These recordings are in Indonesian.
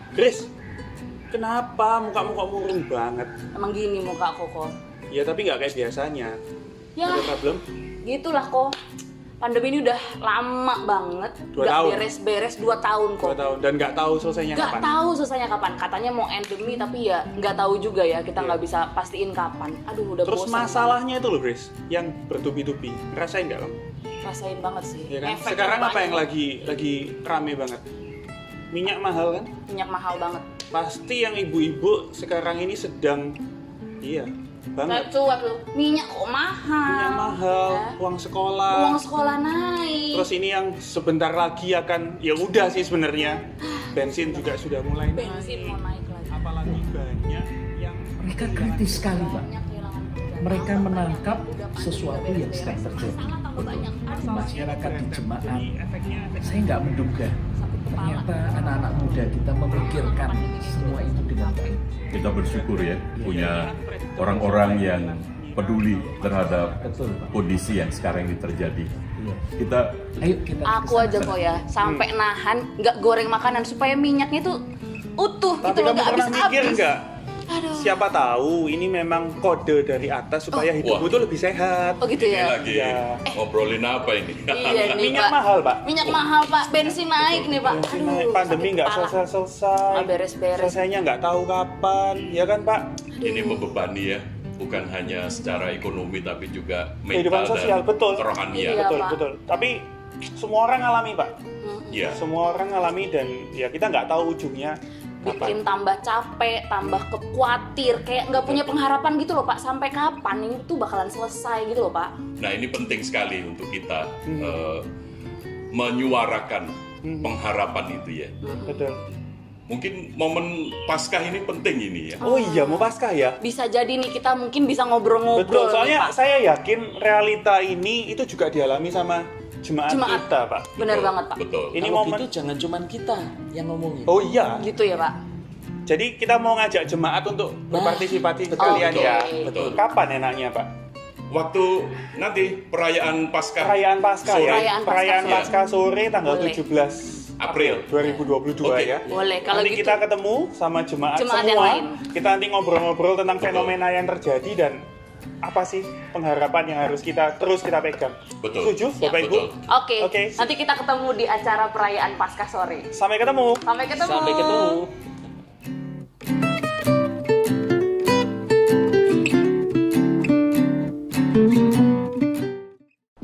Grace, kenapa muka-muka murung banget? Emang gini muka kok. Ya tapi nggak kayak biasanya. Ya, Ada problem? gitulah kok. Pandemi ini udah lama banget. 2 Nggak tahun. beres-beres 2 tahun kok. 2 tahun dan nggak tahu selesainya Nggak kapan. tahu selesainya kapan. Katanya mau endemi tapi ya nggak tahu juga ya. Kita nggak bisa pastiin kapan. Aduh udah Terus bosan. masalahnya itu loh Grace, yang bertubi-tubi. Ngerasain nggak kamu? Rasain banget sih. Ya kan? Efeknya Sekarang apa yang banyak. lagi rame banget? Minyak mahal kan? Minyak mahal banget. Pasti yang ibu-ibu sekarang ini sedang banget. Cuat loh. Minyak kok mahal. Minyak mahal, Ya. uang sekolah. Uang sekolah naik. Terus ini yang sebentar lagi akan, ya udah sih sebenarnya. Bensin juga sudah mulai bensin mau naik lagi. Apalagi banyak yang Mereka kritis sekali, Pak. Banyak kehilangan pekerjaan. Mereka Tambah menangkap banyak, udah sesuatu pandemi, yang udah sedang beres, terjadi. masalah tambah banyak. Di masyarakat di jemaat. Jadi efeknya Saya nggak menduga Sakit kepala. ternyata anak-anak muda kita memikirkan semua itu dengan baik. Kita bersyukur ya punya orang-orang yang peduli terhadap Betul, Pak. kondisi yang sekarang ini terjadi. Iya. Kita Ayo kita Aku kesana. aja kok ya sampai nahan nggak goreng makanan supaya minyaknya tuh utuh Tapi gitu loh, kamu nggak pernah mikir habis-habis. nggak? Aduh. Siapa tahu ini memang kode dari atas supaya hidupmu Wah. tuh lebih sehat. Oh gitu ini ya. lagi Iya. ngobrolin apa ini? Iya nih Minyak Pak. mahal, Pak. Minyak mahal Pak, bensin naik nih Pak. Bensin naik, pandemi sakit nggak kepala. selesai-selesai. Nggak beres-beres. Selesainya nggak tahu kapan, ya kan Pak? Ini membebani ya, bukan hanya secara ekonomi tapi juga Kehidupan mental sosial, dan betul. kerohanian. Iya, betul, Pak. betul. Tapi semua orang ngalami, Pak. Iya. Semua orang ngalami dan ya kita nggak tahu ujungnya Bikin kapan. tambah capek, tambah khawatir, kayak nggak punya pengharapan gitu loh Pak. Sampai kapan ini tuh bakalan selesai gitu loh Pak. Nah ini penting sekali untuk kita menyuarakan pengharapan itu ya. Betul. Mungkin momen Paskah ini penting ini ya. Oh iya, mau Paskah ya? Bisa jadi nih kita mungkin bisa ngobrol-ngobrol Betul, nih, soalnya Pak. saya yakin realita ini itu juga dialami sama jemaat Jemaat. kita, Pak. Bener Betul, banget Pak. Betul. Ini Kalau momen. gitu jangan cuman kita yang ngomongin. Oh iya. Gitu ya Pak. Jadi kita mau ngajak jemaat untuk berpartisipasi sekalian Oke. ya. Betul. Kapan enaknya, Pak? Waktu nanti perayaan Paskah Perayaan Paskah sore. ya. Perayaan Paskah sore tanggal Boleh. 17 April. 2022 Oke. ya. Boleh kalau Nanti gitu. kita ketemu sama jemaat Jemaat yang semua. lain. Kita nanti ngobrol-ngobrol tentang Betul. fenomena yang terjadi dan apa sih pengharapan yang harus kita terus kita pegang. Betul. Setuju, Siap. Bapak Ibu? Betul. Oke. Oke. Nanti kita ketemu di acara perayaan Paskah sore. Sampai ketemu. Sampai ketemu. Sampai ketemu.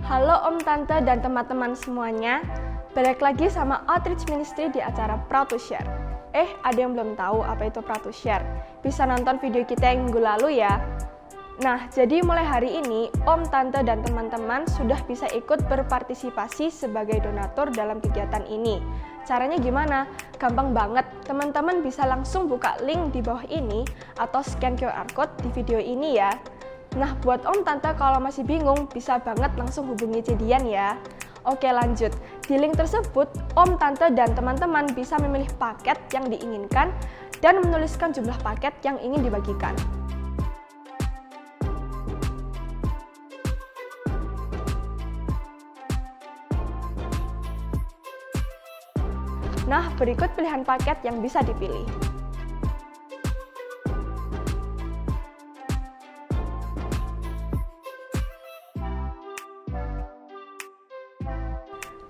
Halo Om Tante dan teman-teman semuanya. Balik lagi sama Outreach Ministry di acara Proud to Share. Ada yang belum tahu apa itu Proud to Share? Bisa nonton video kita yang minggu lalu ya. Nah, jadi mulai hari ini Om, Tante, dan teman-teman sudah bisa ikut berpartisipasi sebagai donatur dalam kegiatan ini. Caranya gimana? Gampang banget, teman-teman bisa langsung buka link di bawah ini atau scan QR Code di video ini ya. Nah, buat Om Tante kalau masih bingung, bisa banget langsung hubungi Cedian ya. Oke lanjut, di link tersebut Om, Tante, dan teman-teman bisa memilih paket yang diinginkan dan menuliskan jumlah paket yang ingin dibagikan. Nah, berikut pilihan paket yang bisa dipilih.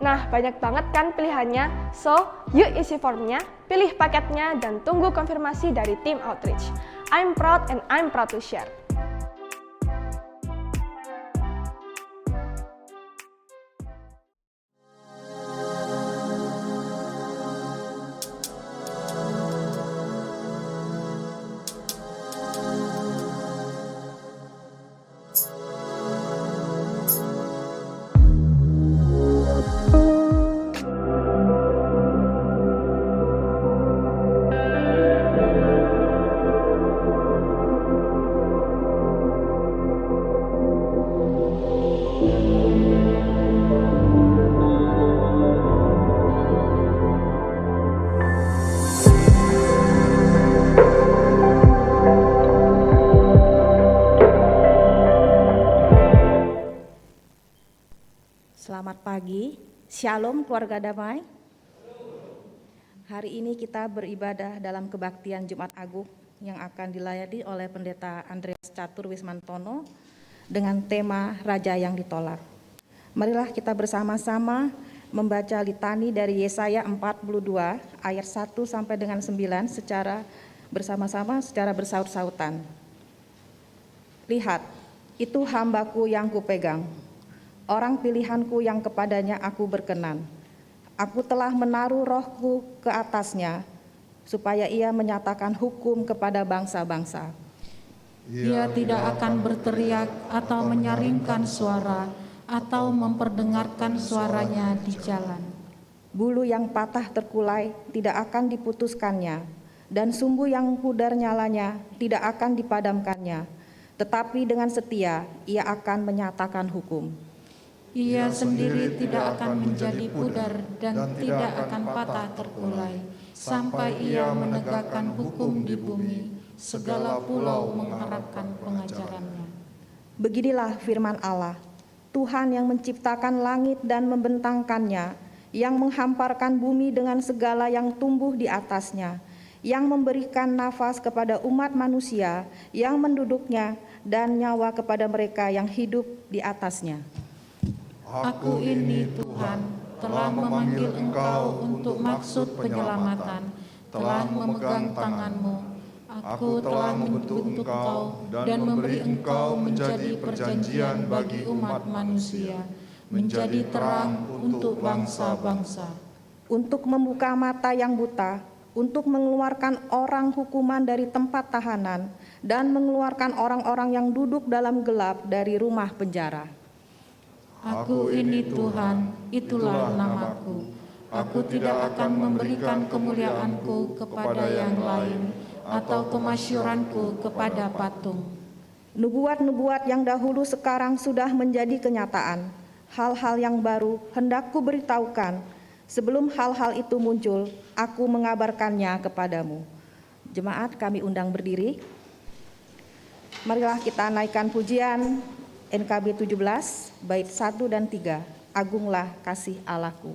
Nah, banyak banget kan pilihannya. So, yuk isi formnya, pilih paketnya, dan tunggu konfirmasi dari tim Outreach. I'm proud and I'm proud to share. Shalom keluarga damai. Hari ini kita beribadah dalam kebaktian Jumat Agung yang akan dilayani oleh Pendeta Andreas Catur Wismantono dengan tema Raja yang Ditolak. Marilah kita bersama-sama membaca litani dari Yesaya 42 ayat 1 sampai dengan 9 secara bersama-sama secara bersaut-sautan. Lihat, itu hambaku yang kupegang, orang pilihanku yang kepadanya aku berkenan. Aku telah menaruh rohku ke atasnya, supaya ia menyatakan hukum kepada bangsa-bangsa. Ia tidak akan berteriak atau menyaringkan suara, atau memperdengarkan suaranya di jalan. Bulu yang patah terkulai tidak akan diputuskannya, dan sumbu yang pudar nyalanya tidak akan dipadamkannya. Tetapi dengan setia ia akan menyatakan hukum. Ia sendiri tidak akan menjadi pudar dan tidak akan patah terkulai, sampai ia menegakkan hukum di bumi. Segala pulau mengharapkan pengajarannya. Beginilah firman Allah, Tuhan yang menciptakan langit dan membentangkannya, yang menghamparkan bumi dengan segala yang tumbuh di atasnya, yang memberikan nafas kepada umat manusia, yang menduduknya, dan nyawa kepada mereka yang hidup di atasnya. Aku ini Tuhan, telah memanggil engkau untuk maksud penyelamatan, telah memegang tanganmu. Aku telah membentuk engkau dan memberi engkau menjadi perjanjian bagi umat manusia, menjadi terang untuk bangsa-bangsa. Untuk membuka mata yang buta, untuk mengeluarkan orang hukuman dari tempat tahanan, dan mengeluarkan orang-orang yang duduk dalam gelap dari rumah penjara. Aku ini Tuhan, itulah namaku. Aku tidak akan memberikan kemuliaanku kepada yang lain, atau kemasyuranku kepada patung. Nubuat-nubuat yang dahulu sekarang sudah menjadi kenyataan. Hal-hal yang baru hendak kuberitahukan. Sebelum hal-hal itu muncul, aku mengabarkannya kepadamu. Jemaat, kami undang berdiri. Marilah kita naikkan pujian NKB 17, bait 1 dan 3. Agunglah kasih Allahku.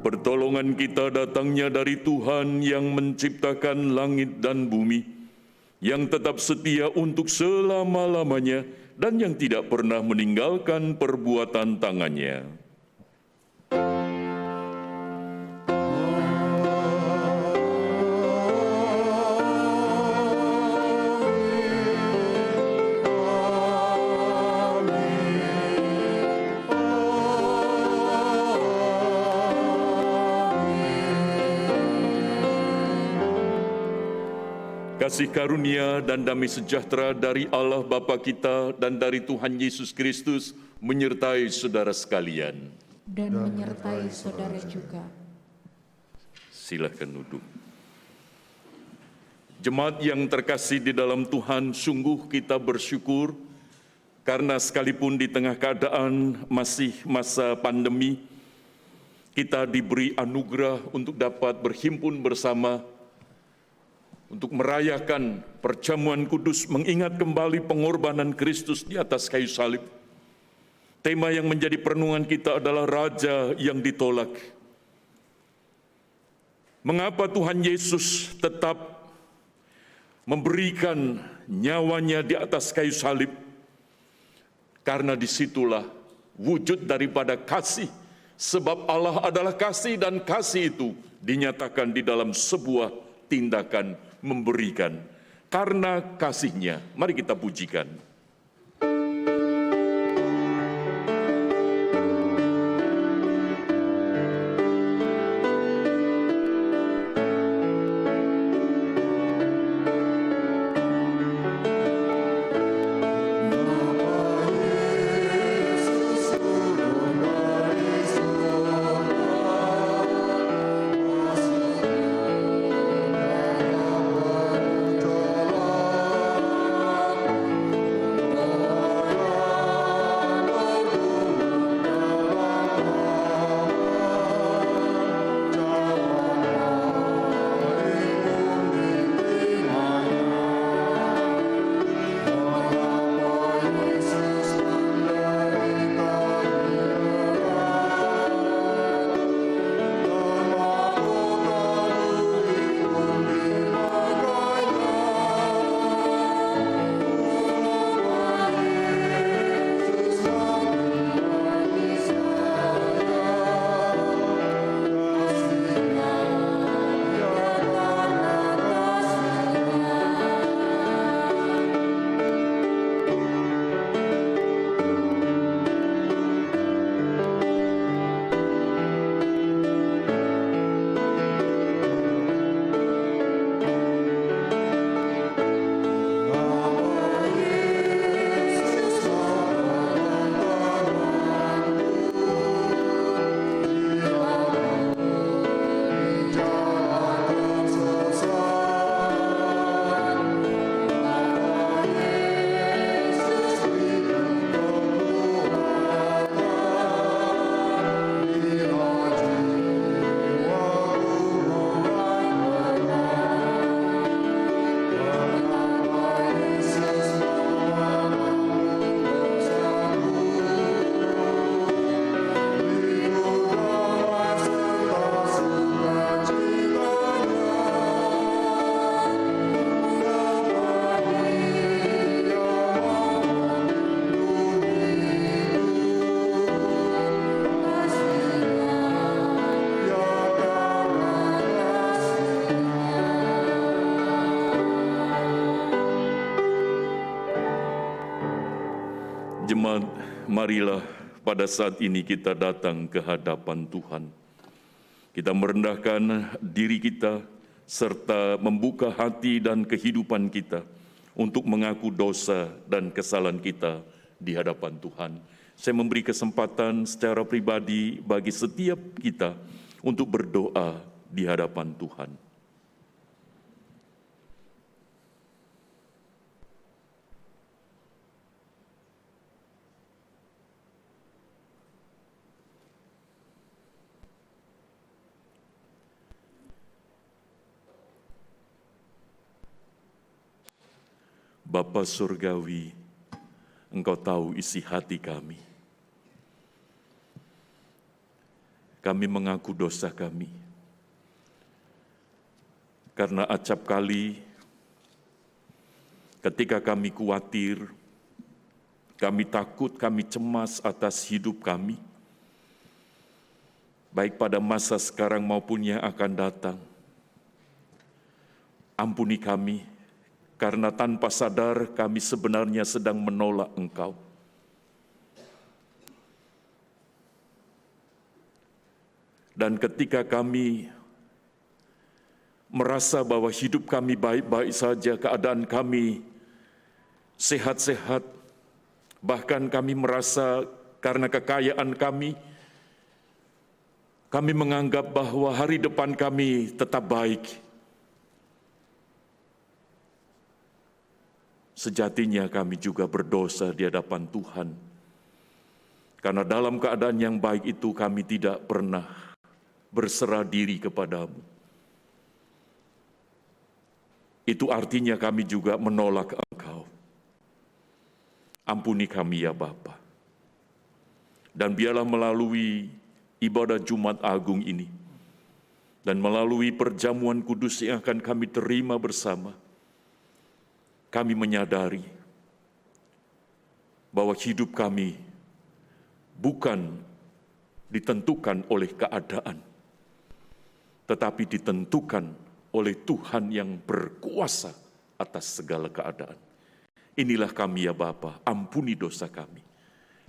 Pertolongan kita datangnya dari Tuhan yang menciptakan langit dan bumi. yang tetap setia untuk selama-lamanya dan yang tidak pernah meninggalkan perbuatan tangannya. Kasih karunia dan damai sejahtera dari Allah Bapa kita dan dari Tuhan Yesus Kristus menyertai saudara sekalian. Dan menyertai saudara juga. Silakan duduk. Jemaat yang terkasih di dalam Tuhan, sungguh kita bersyukur karena sekalipun di tengah keadaan masih masa pandemi, kita diberi anugerah untuk dapat berhimpun bersama untuk merayakan perjamuan kudus, mengingat kembali pengorbanan Kristus di atas kayu salib. Tema yang menjadi perenungan kita adalah Raja yang ditolak. Mengapa Tuhan Yesus tetap memberikan nyawanya di atas kayu salib? Karena disitulah wujud daripada kasih. Sebab Allah adalah kasih dan kasih itu dinyatakan di dalam sebuah tindakan memberikan. Karena kasih-Nya, mari kita pujikan. Jemaat, marilah pada saat ini kita datang ke hadapan Tuhan. Kita merendahkan diri kita serta membuka hati dan kehidupan kita untuk mengaku dosa dan kesalahan kita di hadapan Tuhan. Saya memberi kesempatan secara pribadi bagi setiap kita untuk berdoa di hadapan Tuhan. Bapa Surgawi, Engkau tahu isi hati kami. Kami mengaku dosa kami. Karena acap kali ketika kami khawatir, kami takut, kami cemas atas hidup kami, baik pada masa sekarang maupun yang akan datang. Ampuni kami, karena tanpa sadar kami sebenarnya sedang menolak Engkau. Dan ketika kami merasa bahwa hidup kami baik-baik saja, keadaan kami sehat-sehat, bahkan kami merasa karena kekayaan kami menganggap bahwa hari depan kami tetap baik. Sejatinya kami juga berdosa di hadapan Tuhan. Karena dalam keadaan yang baik itu kami tidak pernah berserah diri kepadamu. Itu artinya kami juga menolak Engkau. Ampuni kami ya Bapa. Dan biarlah melalui ibadah Jumat Agung ini, dan melalui perjamuan kudus yang akan kami terima bersama, kami menyadari bahwa hidup kami bukan ditentukan oleh keadaan, tetapi ditentukan oleh Tuhan yang berkuasa atas segala keadaan. Inilah kami ya Bapa, ampuni dosa kami.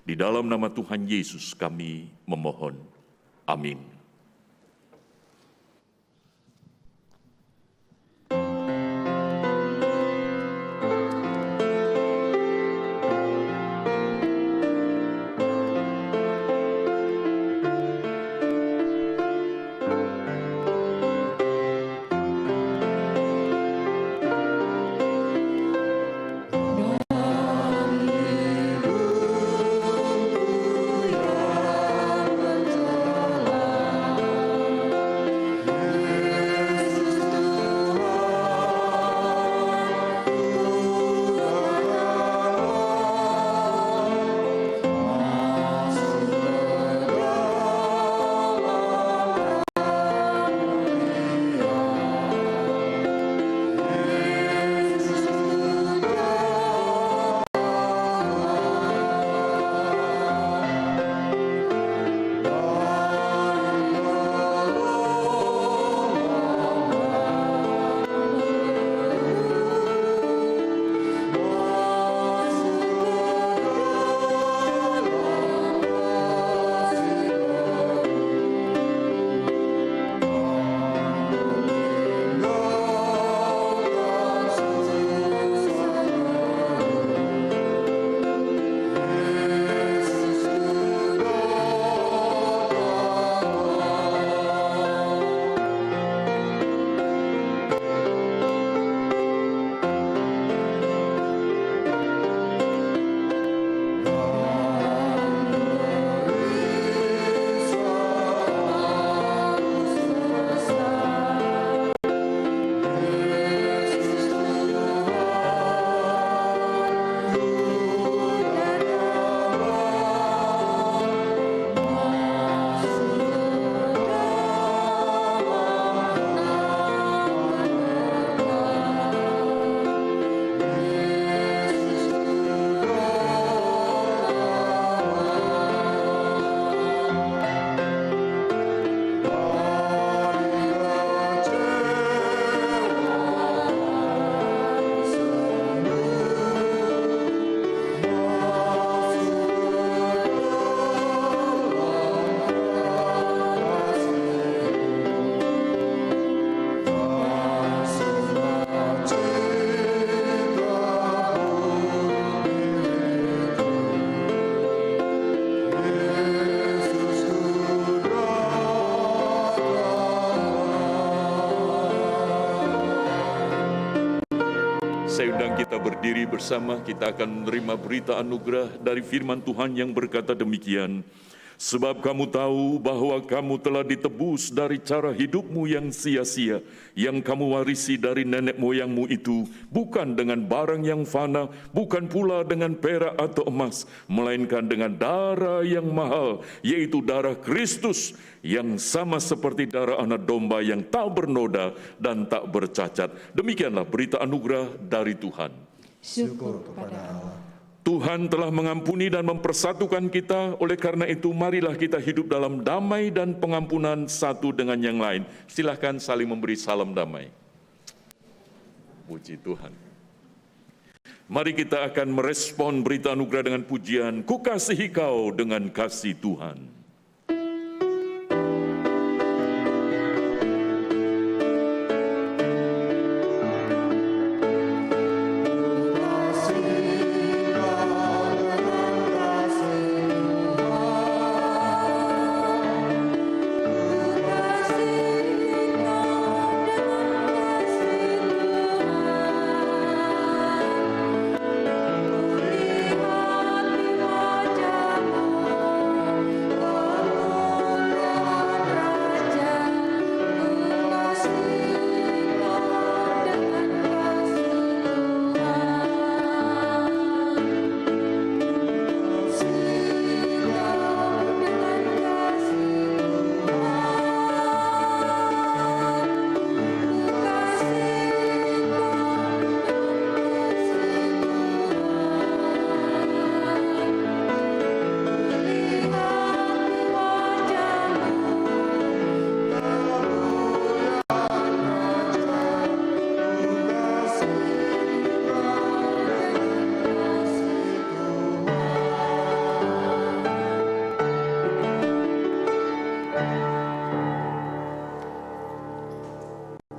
Di dalam nama Tuhan Yesus kami memohon. Amin. Saya undang kita berdiri bersama, kita akan menerima berita anugerah dari firman Tuhan yang berkata demikian. Sebab kamu tahu bahwa kamu telah ditebus dari cara hidupmu yang sia-sia, yang kamu warisi dari nenek moyangmu itu, bukan dengan barang yang fana, bukan pula dengan perak atau emas, melainkan dengan darah yang mahal, yaitu darah Kristus, yang sama seperti darah anak domba yang tak bernoda dan tak bercacat. Demikianlah berita anugerah dari Tuhan. Syukur kepada Allah. Tuhan telah mengampuni dan mempersatukan kita, oleh karena itu marilah kita hidup dalam damai dan pengampunan satu dengan yang lain. Silahkan saling memberi salam damai. Puji Tuhan. Mari kita akan merespon berita anugerah dengan pujian, Ku kasihi kau dengan kasih Tuhan.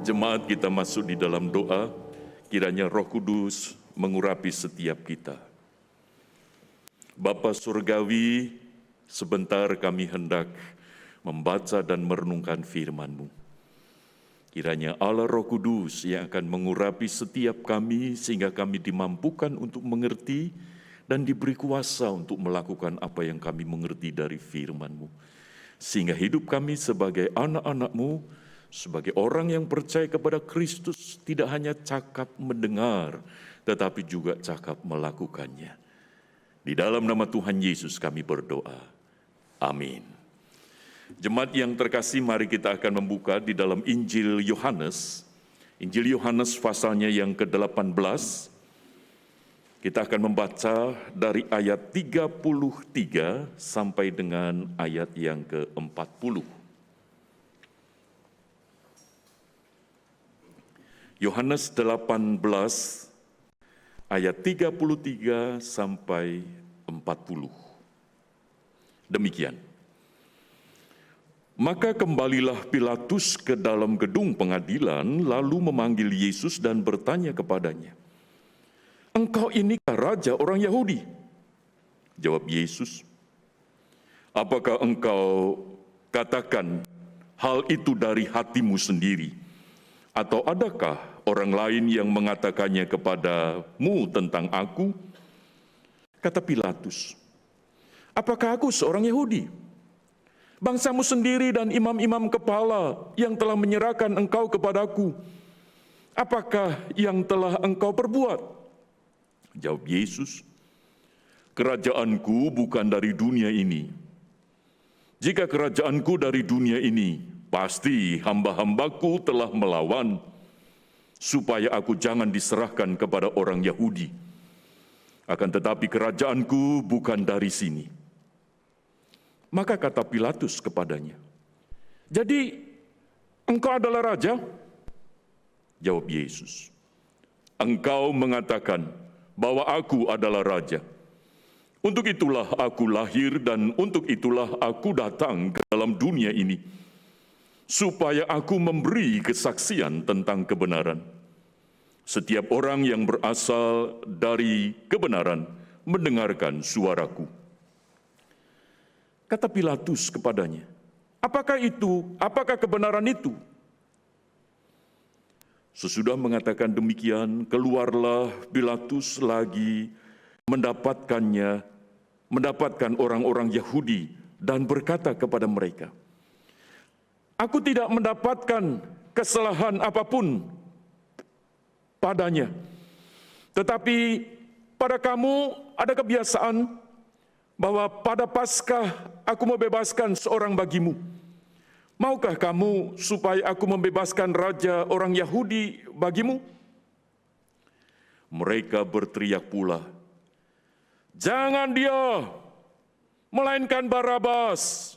Jemaat, kita masuk di dalam doa, kiranya Roh Kudus mengurapi setiap kita. Bapa Surgawi, sebentar kami hendak membaca dan merenungkan firman-Mu. Kiranya Allah Roh Kudus yang akan mengurapi setiap kami sehingga kami dimampukan untuk mengerti dan diberi kuasa untuk melakukan apa yang kami mengerti dari firman-Mu. Sehingga hidup kami sebagai anak-anak-Mu, sebagai orang yang percaya kepada Kristus, tidak hanya cakap mendengar, tetapi juga cakap melakukannya. Di dalam nama Tuhan Yesus kami berdoa. Amin. Jemaat yang terkasih, mari kita akan membuka di dalam Injil Yohanes. Injil Yohanes pasalnya yang ke-18. Kita akan membaca dari ayat 33 sampai dengan ayat yang ke-40. Yohanes 18 ayat 33 sampai 40. Demikian. Maka kembalilah Pilatus ke dalam gedung pengadilan, lalu memanggil Yesus dan bertanya kepadanya, "Engkau inikah raja orang Yahudi?" Jawab Yesus, "Apakah engkau katakan hal itu dari hatimu sendiri? Atau adakah orang lain yang mengatakannya kepadamu tentang aku?" Kata Pilatus, "Apakah aku seorang Yahudi? Bangsamu sendiri dan imam-imam kepala yang telah menyerahkan engkau kepadaku, apakah yang telah engkau perbuat?" Jawab Yesus, "Kerajaanku bukan dari dunia ini. Jika kerajaanku dari dunia ini, pasti hamba-hambaku telah melawan, supaya aku jangan diserahkan kepada orang Yahudi. Akan tetapi kerajaanku bukan dari sini." Maka kata Pilatus kepadanya, "Jadi engkau adalah raja?" Jawab Yesus, "Engkau mengatakan bahwa aku adalah raja. Untuk itulah aku lahir dan untuk itulah aku datang ke dalam dunia ini, supaya aku memberi kesaksian tentang kebenaran. Setiap orang yang berasal dari kebenaran mendengarkan suaraku." Kata Pilatus kepadanya, "Apakah itu? Apakah kebenaran itu?" Sesudah mengatakan demikian, keluarlah Pilatus lagi mendapatkan orang-orang Yahudi dan berkata kepada mereka, "Aku tidak mendapatkan kesalahan apapun padanya. Tetapi pada kamu ada kebiasaan bahwa pada Paskah aku membebaskan seorang bagimu. Maukah kamu supaya aku membebaskan raja orang Yahudi bagimu?" Mereka berteriak pula, "Jangan dia, melainkan Barabas."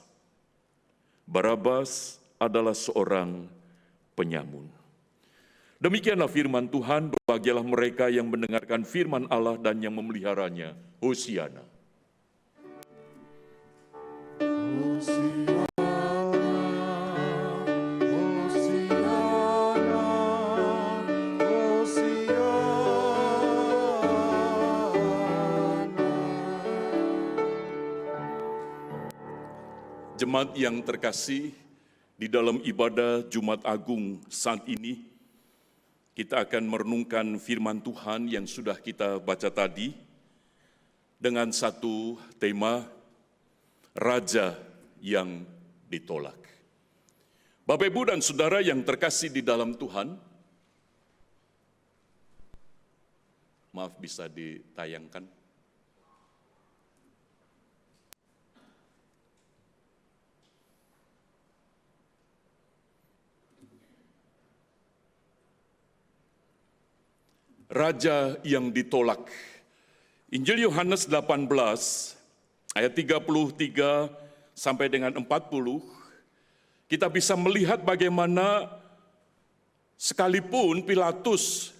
Barabas adalah seorang penyamun. Demikianlah firman Tuhan, berbahagialah mereka yang mendengarkan firman Allah dan yang memeliharanya. Hosiana. Jemaat yang terkasih, di dalam ibadah Jumat Agung saat ini, kita akan merenungkan firman Tuhan yang sudah kita baca tadi, dengan satu tema, Raja yang ditolak. Bapak, Ibu, dan Saudara yang terkasih di dalam Tuhan, maaf bisa ditayangkan. Raja yang ditolak. Injil Yohanes 18 ayat 33 sampai dengan 40, kita bisa melihat bagaimana sekalipun Pilatus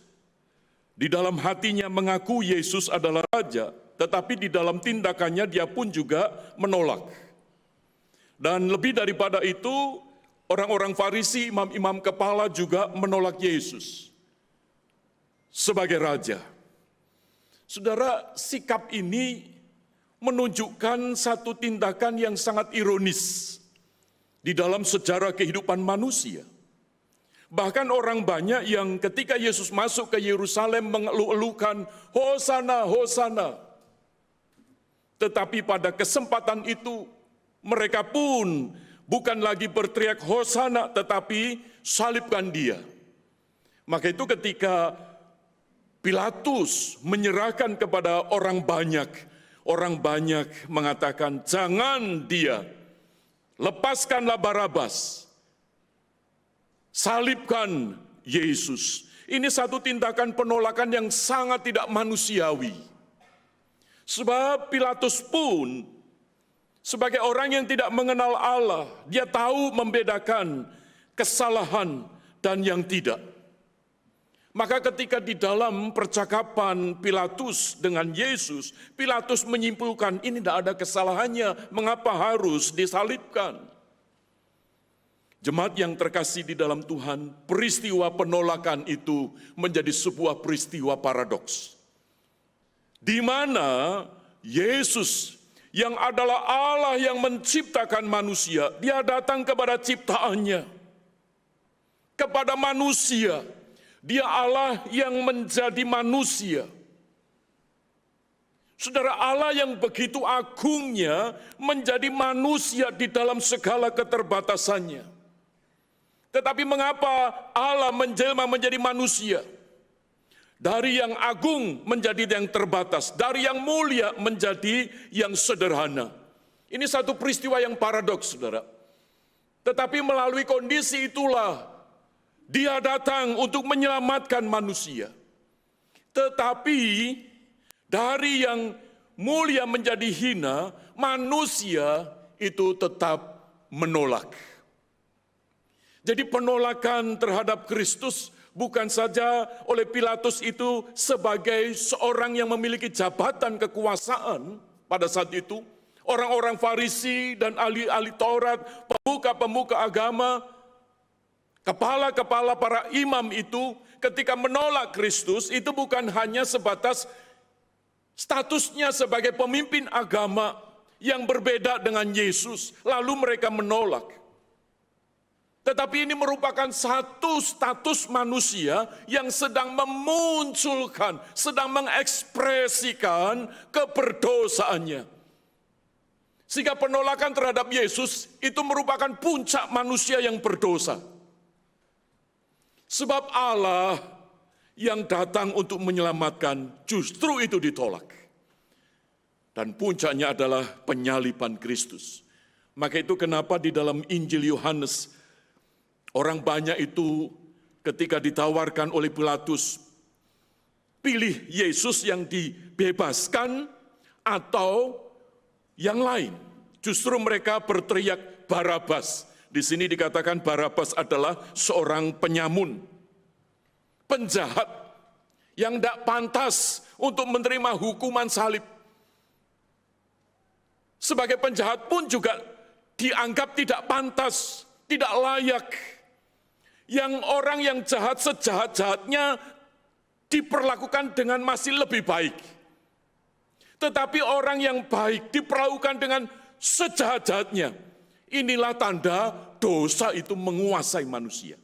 di dalam hatinya mengaku Yesus adalah raja, tetapi di dalam tindakannya dia pun juga menolak. Dan lebih daripada itu, orang-orang Farisi, imam-imam kepala juga menolak Yesus sebagai raja. Saudara, sikap ini menunjukkan satu tindakan yang sangat ironis di dalam sejarah kehidupan manusia. Bahkan orang banyak yang ketika Yesus masuk ke Yerusalem mengeluh-elukan, "Hosana, Hosana." Tetapi pada kesempatan itu mereka pun bukan lagi berteriak Hosana, tetapi salibkan dia. Maka itu ketika Pilatus menyerahkan kepada orang banyak mengatakan, "Jangan dia, lepaskanlah Barabas, salibkan Yesus." Ini satu tindakan penolakan yang sangat tidak manusiawi. Sebab Pilatus pun sebagai orang yang tidak mengenal Allah, dia tahu membedakan kesalahan dan yang tidak. Maka ketika di dalam percakapan Pilatus dengan Yesus, Pilatus menyimpulkan ini tidak ada kesalahannya, mengapa harus disalibkan? Jemaat yang terkasih di dalam Tuhan, peristiwa penolakan itu menjadi sebuah peristiwa paradoks. Di mana Yesus yang adalah Allah yang menciptakan manusia, dia datang kepada ciptaannya, kepada manusia. Dia Allah yang menjadi manusia. Saudara, Allah yang begitu agungnya menjadi manusia di dalam segala keterbatasannya. Tetapi mengapa Allah menjelma menjadi manusia? Dari yang agung menjadi yang terbatas, dari yang mulia menjadi yang sederhana. Ini satu peristiwa yang paradoks, saudara. Tetapi melalui kondisi itulah dia datang untuk menyelamatkan manusia. Tetapi dari yang mulia menjadi hina, manusia itu tetap menolak. Jadi penolakan terhadap Kristus bukan saja oleh Pilatus itu sebagai seorang yang memiliki jabatan kekuasaan pada saat itu. Orang-orang Farisi dan ahli-ahli Taurat, pemuka-pemuka agama, kepala-kepala para imam itu ketika menolak Kristus itu bukan hanya sebatas statusnya sebagai pemimpin agama yang berbeda dengan Yesus, lalu mereka menolak. Tetapi ini merupakan satu status manusia yang sedang memunculkan, sedang mengekspresikan keberdosaannya. Sehingga penolakan terhadap Yesus itu merupakan puncak manusia yang berdosa. Sebab Allah yang datang untuk menyelamatkan justru itu ditolak. Dan puncaknya adalah penyaliban Kristus. Maka itu kenapa di dalam Injil Yohanes, orang banyak itu ketika ditawarkan oleh Pilatus pilih Yesus yang dibebaskan atau yang lain. Justru mereka berteriak Barabas. Di sini dikatakan Barabas adalah seorang penyamun, penjahat yang tidak pantas untuk menerima hukuman salib. Sebagai penjahat pun juga dianggap tidak pantas, tidak layak. Yang orang yang jahat sejahat-jahatnya diperlakukan dengan masih lebih baik. Tetapi orang yang baik diperlakukan dengan sejahat-jahatnya. Inilah tanda dosa itu menguasai manusia.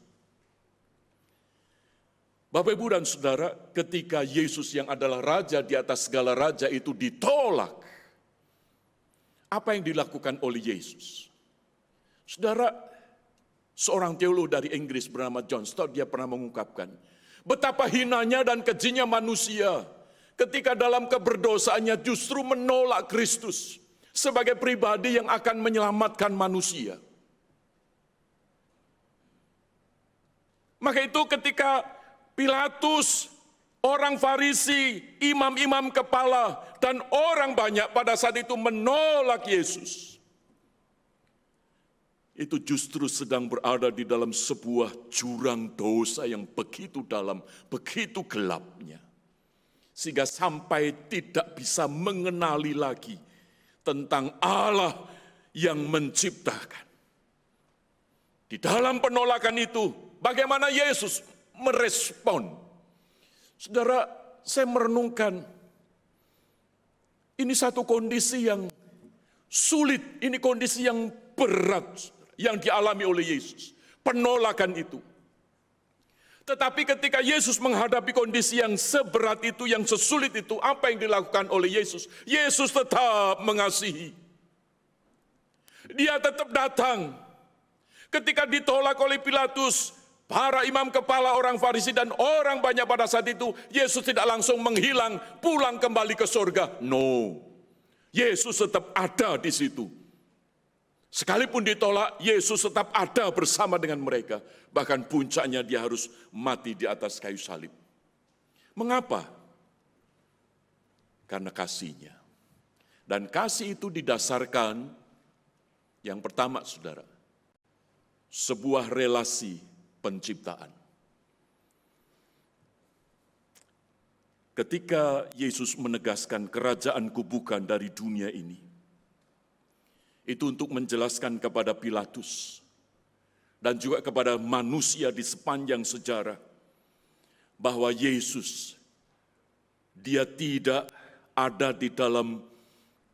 Bapak, Ibu, dan Saudara, ketika Yesus yang adalah Raja di atas segala raja itu ditolak, apa yang dilakukan oleh Yesus? Saudara, seorang teolog dari Inggris bernama John Stott, dia pernah mengungkapkan betapa hinanya dan kejinya manusia ketika dalam keberdosaannya justru menolak Kristus sebagai pribadi yang akan menyelamatkan manusia. Maka itu ketika Pilatus, orang Farisi, imam-imam kepala, dan orang banyak pada saat itu menolak Yesus, itu justru sedang berada di dalam sebuah jurang dosa yang begitu dalam, begitu gelapnya. Sehingga sampai tidak bisa mengenali lagi tentang Allah yang menciptakan. Di dalam penolakan itu, bagaimana Yesus merespon? Saudara, saya merenungkan, ini satu kondisi yang sulit, ini kondisi yang berat yang dialami oleh Yesus. Penolakan itu. Tetapi ketika Yesus menghadapi kondisi yang seberat itu, yang sesulit itu, apa yang dilakukan oleh Yesus? Yesus tetap mengasihi. Dia tetap datang. Ketika ditolak oleh Pilatus, para imam kepala, orang Farisi, dan orang banyak pada saat itu, Yesus tidak langsung menghilang, pulang kembali ke surga. No, Yesus tetap ada di situ. Sekalipun ditolak, Yesus tetap ada bersama dengan mereka. Bahkan puncaknya dia harus mati di atas kayu salib. Mengapa? Karena kasihnya. Dan kasih itu didasarkan, yang pertama saudara, sebuah relasi penciptaan. Ketika Yesus menegaskan kerajaanku bukan dari dunia ini, itu untuk menjelaskan kepada Pilatus dan juga kepada manusia di sepanjang sejarah bahwa Yesus, dia tidak ada di dalam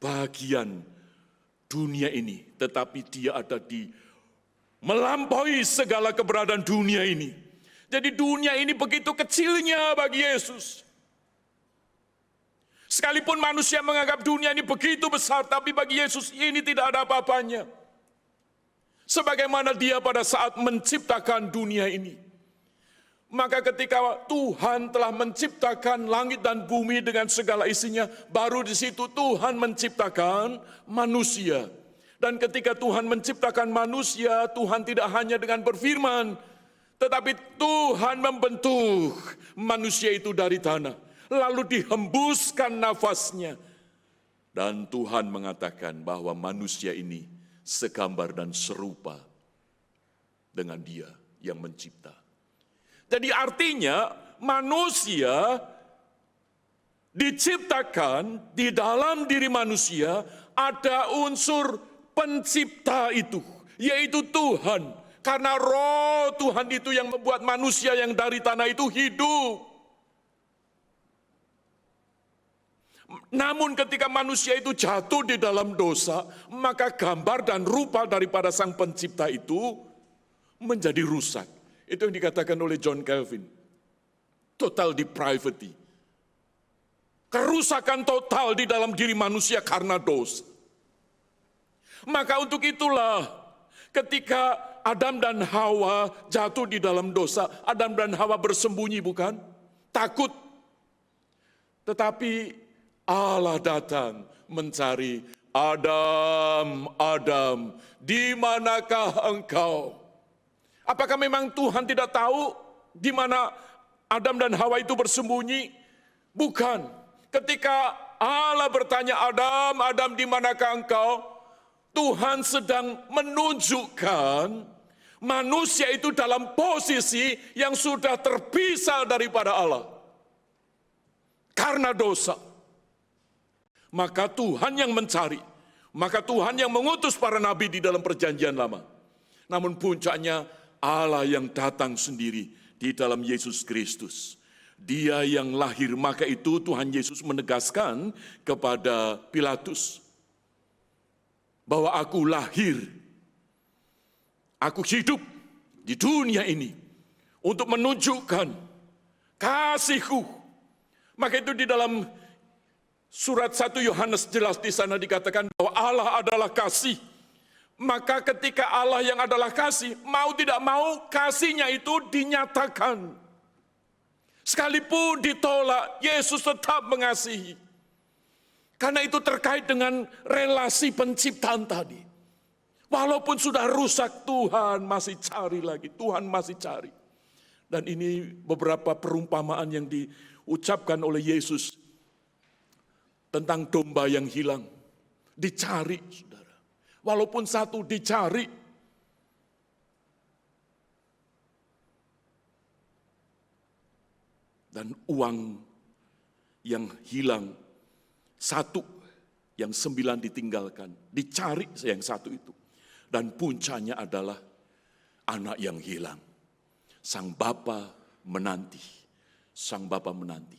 bagian dunia ini, tetapi dia ada di melampaui segala keberadaan dunia ini. Jadi dunia ini begitu kecilnya bagi Yesus. Sekalipun manusia menganggap dunia ini begitu besar, tapi bagi Yesus ini tidak ada apa-apanya. Sebagaimana dia pada saat menciptakan dunia ini. Maka ketika Tuhan telah menciptakan langit dan bumi dengan segala isinya, baru di situ Tuhan menciptakan manusia. Dan ketika Tuhan menciptakan manusia, Tuhan tidak hanya dengan berfirman, tetapi Tuhan membentuk manusia itu dari tanah. Lalu dihembuskan nafasnya. Dan Tuhan mengatakan bahwa manusia ini segambar dan serupa dengan Dia yang mencipta. Jadi artinya manusia diciptakan, di dalam diri manusia ada unsur pencipta itu, yaitu Tuhan. Karena roh Tuhan itu yang membuat manusia yang dari tanah itu hidup. Namun ketika manusia itu jatuh di dalam dosa, maka gambar dan rupa daripada sang pencipta itu menjadi rusak. Itu yang dikatakan oleh John Calvin. Total depravity. Kerusakan total di dalam diri manusia karena dosa. Maka untuk itulah ketika Adam dan Hawa jatuh di dalam dosa, Adam dan Hawa bersembunyi bukan? Takut. Tetapi Allah datang mencari, Adam, Adam, di manakah engkau? Apakah memang Tuhan tidak tahu di mana Adam dan Hawa itu bersembunyi? Bukan. Ketika Allah bertanya, Adam, Adam, di manakah engkau? Tuhan sedang menunjukkan manusia itu dalam posisi yang sudah terpisah daripada Allah. Karena dosa. Maka Tuhan yang mencari. Maka Tuhan yang mengutus para nabi di dalam perjanjian lama. Namun puncaknya Allah yang datang sendiri di dalam Yesus Kristus. Dia yang lahir, maka itu Tuhan Yesus menegaskan kepada Pilatus. Bahwa aku lahir, aku hidup di dunia ini untuk menunjukkan kasihku. Maka itu di dalam surat 1 Yohanes jelas di sana dikatakan bahwa Allah adalah kasih. Maka ketika Allah yang adalah kasih, mau tidak mau kasihnya itu dinyatakan. Sekalipun ditolak, Yesus tetap mengasihi. Karena itu terkait dengan relasi penciptaan tadi. Walaupun sudah rusak, Tuhan masih cari lagi. Tuhan masih cari. Dan ini beberapa perumpamaan yang diucapkan oleh Yesus tentang domba yang hilang. Dicari, saudara. Walaupun satu dicari. Dan uang yang hilang, satu, yang 9 ditinggalkan. Dicari yang satu itu. Dan puncaknya adalah anak yang hilang. Sang bapa menanti. Sang bapa menanti.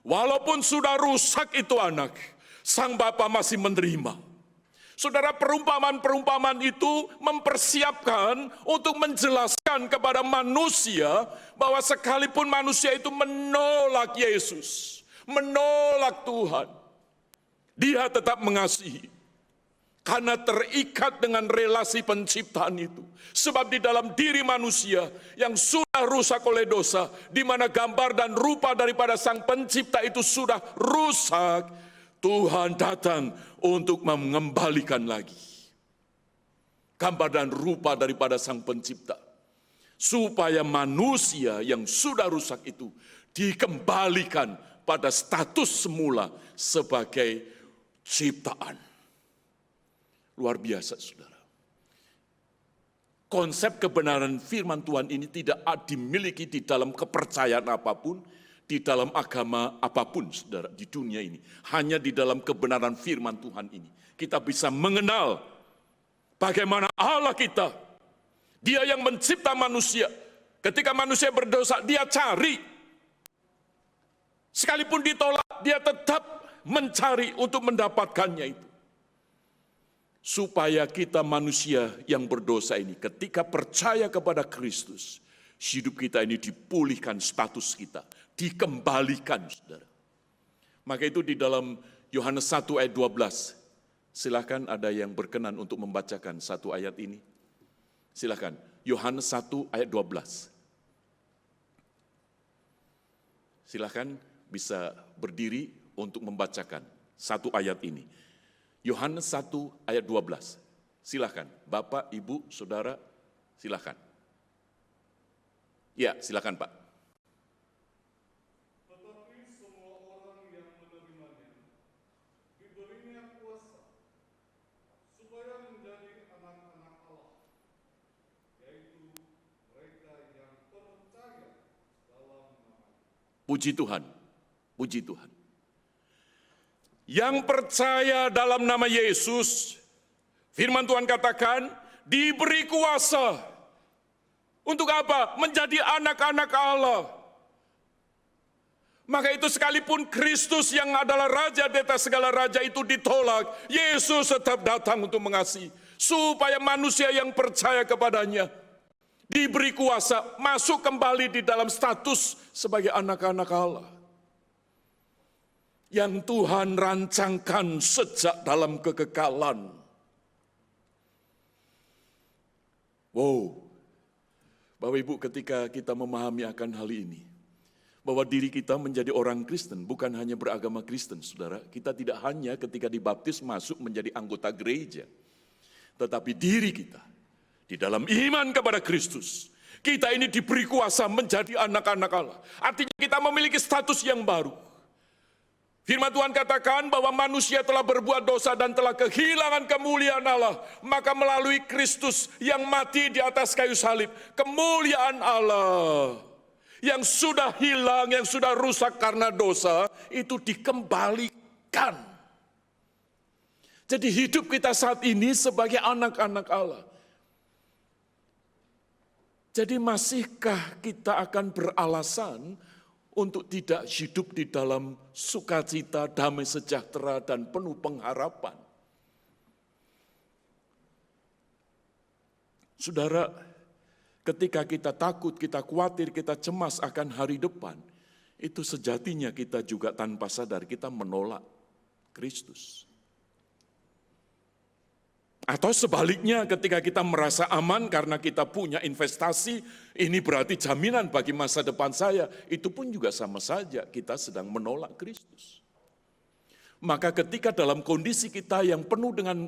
Walaupun sudah rusak itu anak, sang bapa masih menerima. Saudara, perumpamaan-perumpamaan itu mempersiapkan untuk menjelaskan kepada manusia bahwa sekalipun manusia itu menolak Yesus, menolak Tuhan, dia tetap mengasihi. Karena terikat dengan relasi penciptaan itu. Sebab di dalam diri manusia yang sudah rusak oleh dosa, di mana gambar dan rupa daripada sang pencipta itu sudah rusak, Tuhan datang untuk mengembalikan lagi gambar dan rupa daripada sang pencipta. Supaya manusia yang sudah rusak itu dikembalikan pada status semula sebagai ciptaan. Luar biasa, saudara. Konsep kebenaran firman Tuhan ini tidak dimiliki di dalam kepercayaan apapun, di dalam agama apapun, saudara, di dunia ini. Hanya di dalam kebenaran firman Tuhan ini. Kita bisa mengenal bagaimana Allah kita. Dia yang mencipta manusia. Ketika manusia berdosa, dia cari. Sekalipun ditolak, dia tetap mencari untuk mendapatkannya itu. Supaya kita manusia yang berdosa ini, ketika percaya kepada Kristus, hidup kita ini dipulihkan status kita, dikembalikan, saudara. Maka itu di dalam Yohanes 1 ayat 12. Silakan ada yang berkenan untuk membacakan satu ayat ini. Silakan, Yohanes 1 ayat 12. Silakan bisa berdiri untuk membacakan satu ayat ini. Yohanes 1 ayat 12. Silakan, Bapak, Ibu, Saudara, silakan. Ya, silakan Pak. Tetapi semua orang yang menerimanya diberinya kuasa supaya menjadi anak-anak Allah, yaitu mereka yang percaya dalam nama-Nya. Puji Tuhan, puji Tuhan. Yang percaya dalam nama Yesus, firman Tuhan katakan, diberi kuasa. Untuk apa? Menjadi anak-anak Allah. Maka itu sekalipun Kristus yang adalah Raja di atas segala raja itu ditolak, Yesus tetap datang untuk mengasihi. Supaya manusia yang percaya kepadanya diberi kuasa, masuk kembali di dalam status sebagai anak-anak Allah. Yang Tuhan rancangkan sejak dalam kekekalan. Wow, Bapak Ibu, ketika kita memahami akan hal ini, bahwa diri kita menjadi orang Kristen, bukan hanya beragama Kristen, saudara. Kita tidak hanya ketika dibaptis masuk menjadi anggota gereja, tetapi diri kita di dalam iman kepada Kristus, kita ini diberi kuasa menjadi anak-anak Allah. Artinya kita memiliki status yang baru. Firman Tuhan katakan bahwa manusia telah berbuat dosa dan telah kehilangan kemuliaan Allah. Maka melalui Kristus yang mati di atas kayu salib, kemuliaan Allah yang sudah hilang, yang sudah rusak karena dosa, itu dikembalikan. Jadi hidup kita saat ini sebagai anak-anak Allah. Jadi masihkah kita akan beralasan untuk tidak hidup di dalam sukacita, damai sejahtera, dan penuh pengharapan? Saudara, ketika kita takut, kita khawatir, kita cemas akan hari depan, itu sejatinya kita juga tanpa sadar kita menolak Kristus. Atau sebaliknya, ketika kita merasa aman karena kita punya investasi, ini berarti jaminan bagi masa depan saya. Itu pun juga sama saja, kita sedang menolak Kristus. Maka ketika dalam kondisi kita yang penuh dengan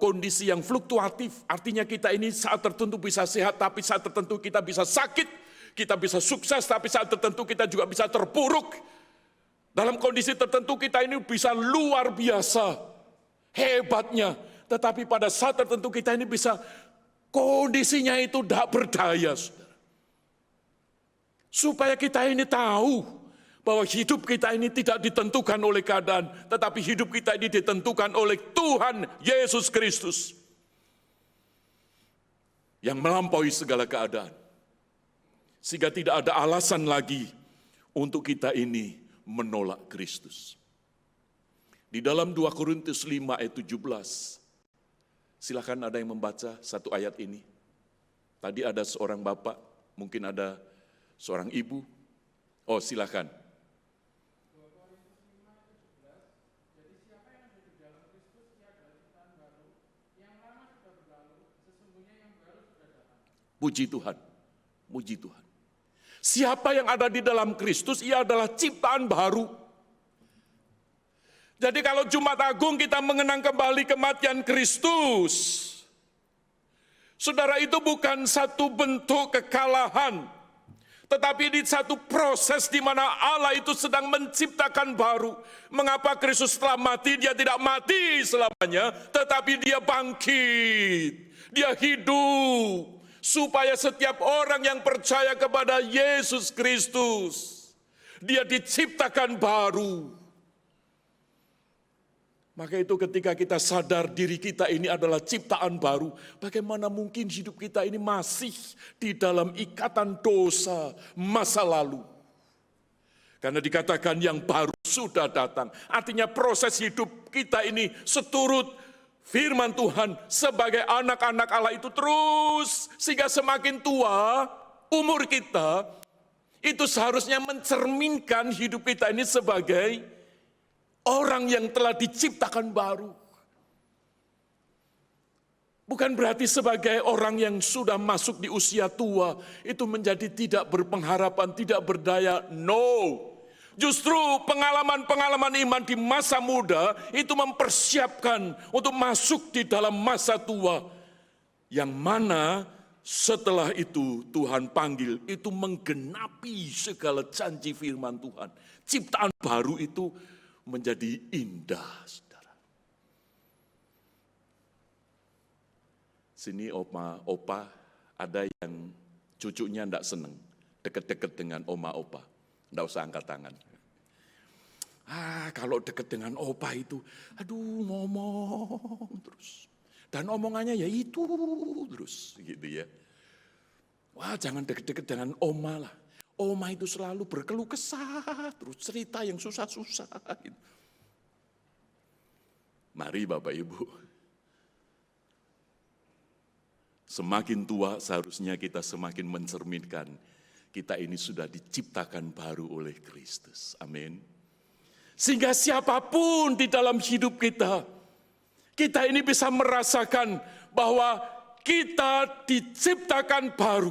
kondisi yang fluktuatif, artinya kita ini saat tertentu bisa sehat, tapi saat tertentu kita bisa sakit, kita bisa sukses, tapi saat tertentu kita juga bisa terpuruk. Dalam kondisi tertentu kita ini bisa luar biasa hebatnya, tetapi pada saat tertentu kita ini bisa kondisinya itu tidak berdaya, saudara. Supaya kita ini tahu bahwa hidup kita ini tidak ditentukan oleh keadaan, tetapi hidup kita ini ditentukan oleh Tuhan Yesus Kristus yang melampaui segala keadaan. Sehingga tidak ada alasan lagi untuk kita ini menolak Kristus. Di dalam 2 Korintus 5 ayat 17, silakan ada yang membaca satu ayat ini. Tadi ada seorang bapak, mungkin ada seorang ibu. Oh, silakan. Puji Tuhan, puji Tuhan. Siapa yang ada di dalam Kristus, ia adalah ciptaan baru. Jadi kalau Jumat Agung kita mengenang kembali kematian Kristus, saudara, itu bukan satu bentuk kekalahan, tetapi ini satu proses di mana Allah itu sedang menciptakan baru. Mengapa Kristus setelah mati, dia tidak mati selamanya, tetapi dia bangkit, dia hidup, supaya setiap orang yang percaya kepada Yesus Kristus, dia diciptakan baru. Maka itu ketika kita sadar diri kita ini adalah ciptaan baru, bagaimana mungkin hidup kita ini masih di dalam ikatan dosa masa lalu? Karena dikatakan yang baru sudah datang. Artinya proses hidup kita ini seturut firman Tuhan sebagai anak-anak Allah itu terus, sehingga semakin tua umur kita, itu seharusnya mencerminkan hidup kita ini sebagai orang yang telah diciptakan baru. Bukan berarti sebagai orang yang sudah masuk di usia tua, itu menjadi tidak berpengharapan, tidak berdaya. No. Justru pengalaman-pengalaman iman di masa muda, itu mempersiapkan untuk masuk di dalam masa tua. Yang mana setelah itu Tuhan panggil, itu menggenapi segala janji firman Tuhan. Ciptaan baru itu menjadi indah, saudara. Sini opa, ada yang cucunya tidak senang deket-deket dengan oma opa. Tidak usah angkat tangan. Kalau deket dengan opa itu, ngomong terus. Dan omongannya ya itu terus, gitu ya. Wah, jangan deket-deket dengan oma lah. Oma itu selalu berkeluh kesah, terus cerita yang susah-susah. Gitu. Mari Bapak Ibu, semakin tua seharusnya kita semakin mencerminkan kita ini sudah diciptakan baru oleh Kristus. Amin. Sehingga siapapun di dalam hidup kita, kita ini bisa merasakan bahwa kita diciptakan baru.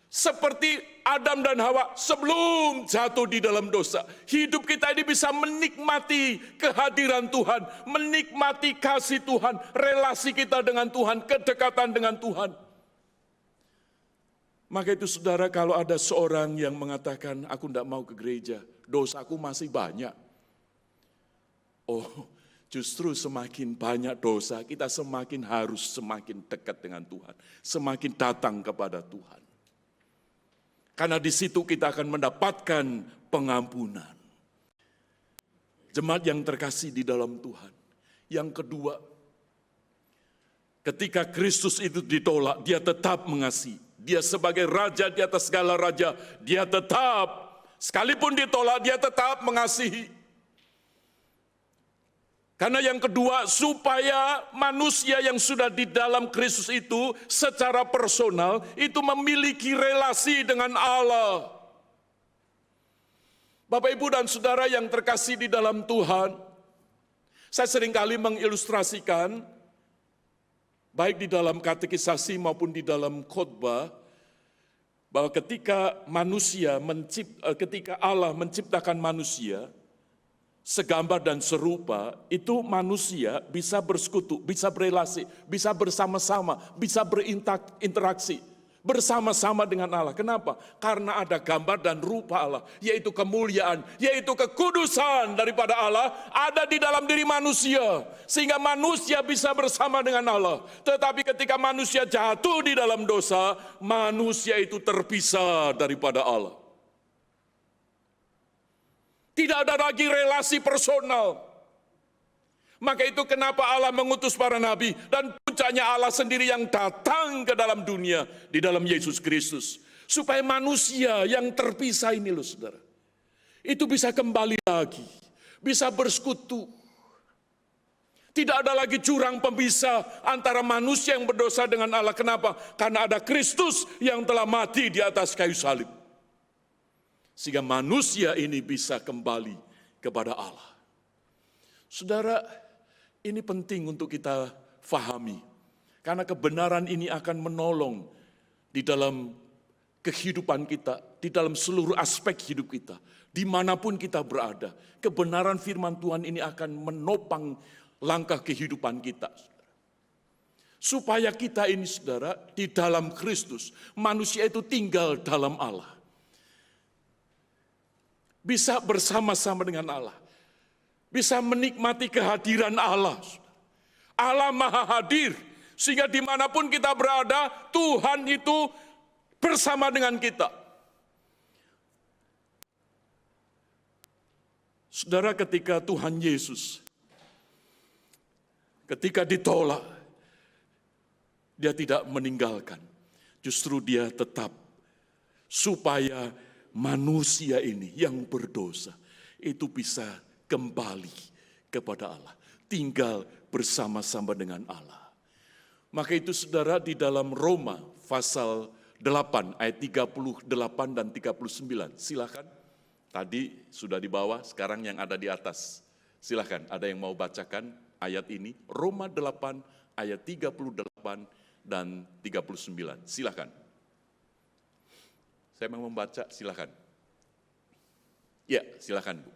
Seperti Adam dan Hawa sebelum jatuh di dalam dosa. Hidup kita ini bisa menikmati kehadiran Tuhan, menikmati kasih Tuhan, relasi kita dengan Tuhan, kedekatan dengan Tuhan. Maka itu saudara, kalau ada seorang yang mengatakan, aku tidak mau ke gereja, dosaku masih banyak. Oh, justru semakin banyak dosa, kita semakin harus semakin dekat dengan Tuhan, semakin datang kepada Tuhan. Karena di situ kita akan mendapatkan pengampunan. Jemaat yang terkasih di dalam Tuhan. Yang kedua, ketika Kristus itu ditolak, dia tetap mengasihi. Dia sebagai raja di atas segala raja, dia tetap, sekalipun ditolak, dia tetap mengasihi. Karena yang kedua, supaya manusia yang sudah di dalam Kristus itu secara personal, itu memiliki relasi dengan Allah. Bapak, Ibu, dan Saudara yang terkasih di dalam Tuhan, saya seringkali mengilustrasikan, baik di dalam katekisasi maupun di dalam khotbah, bahwa ketika Allah menciptakan manusia, segambar dan serupa, itu manusia bisa bersekutu, bisa berelasi, bisa bersama-sama, bisa berinteraksi, bersama-sama dengan Allah. Kenapa? Karena ada gambar dan rupa Allah, yaitu kemuliaan, yaitu kekudusan daripada Allah, ada di dalam diri manusia, sehingga manusia bisa bersama dengan Allah. Tetapi ketika manusia jatuh di dalam dosa, manusia itu terpisah daripada Allah. Tidak ada lagi relasi personal. Maka itu kenapa Allah mengutus para nabi, dan puncaknya Allah sendiri yang datang ke dalam dunia di dalam Yesus Kristus, supaya manusia yang terpisah ini loh saudara, itu bisa kembali lagi, bisa bersekutu. Tidak ada lagi jurang pemisah antara manusia yang berdosa dengan Allah. Kenapa? Karena ada Kristus yang telah mati di atas kayu salib, sehingga manusia ini bisa kembali kepada Allah. Saudara, ini penting untuk kita fahami, karena kebenaran ini akan menolong di dalam kehidupan kita, di dalam seluruh aspek hidup kita, dimanapun kita berada. Kebenaran firman Tuhan ini akan menopang langkah kehidupan kita. Supaya kita ini saudara, di dalam Kristus, manusia itu tinggal dalam Allah, bisa bersama-sama dengan Allah, bisa menikmati kehadiran Allah. Allah Maha Hadir, sehingga dimanapun kita berada, Tuhan itu bersama dengan kita. Saudara, ketika Tuhan Yesus, ketika ditolak, dia tidak meninggalkan. Justru dia tetap, supaya manusia ini yang berdosa, itu bisa kembali kepada Allah, tinggal bersama-sama dengan Allah. Maka itu saudara, di dalam Roma pasal 8 ayat 38 dan 39, silakan. Tadi sudah di bawah, sekarang yang ada di atas. Silakan, ada yang mau bacakan ayat ini? Roma 8 ayat 38 dan 39, silakan. Saya mau membaca, silakan. Ya, silakan Bu.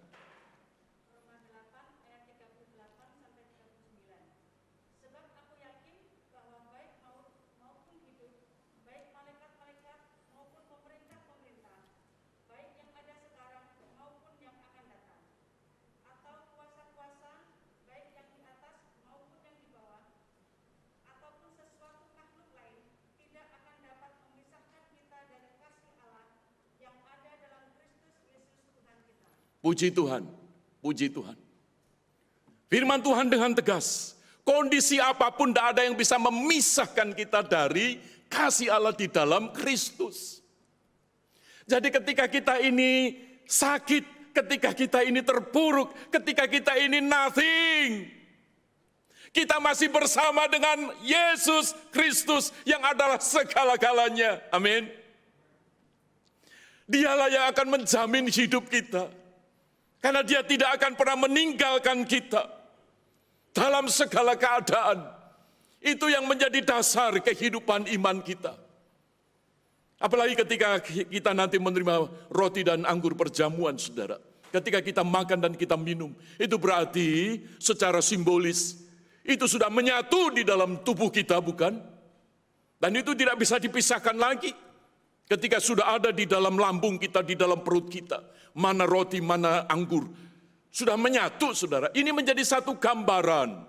Puji Tuhan, puji Tuhan. Firman Tuhan dengan tegas, kondisi apapun tidak ada yang bisa memisahkan kita dari kasih Allah di dalam Kristus. Jadi ketika kita ini sakit, ketika kita ini terpuruk, ketika kita ini nothing, kita masih bersama dengan Yesus Kristus yang adalah segala-galanya. Amin. Dialah yang akan menjamin hidup kita. Karena dia tidak akan pernah meninggalkan kita dalam segala keadaan. Itu yang menjadi dasar kehidupan iman kita. Apalagi ketika kita nanti menerima roti dan anggur perjamuan, saudara. Ketika kita makan dan kita minum, itu berarti secara simbolis, itu sudah menyatu di dalam tubuh kita, bukan? Dan itu tidak bisa dipisahkan lagi. Ketika sudah ada di dalam lambung kita, di dalam perut kita, mana roti, mana anggur, sudah menyatu, saudara. Ini menjadi satu gambaran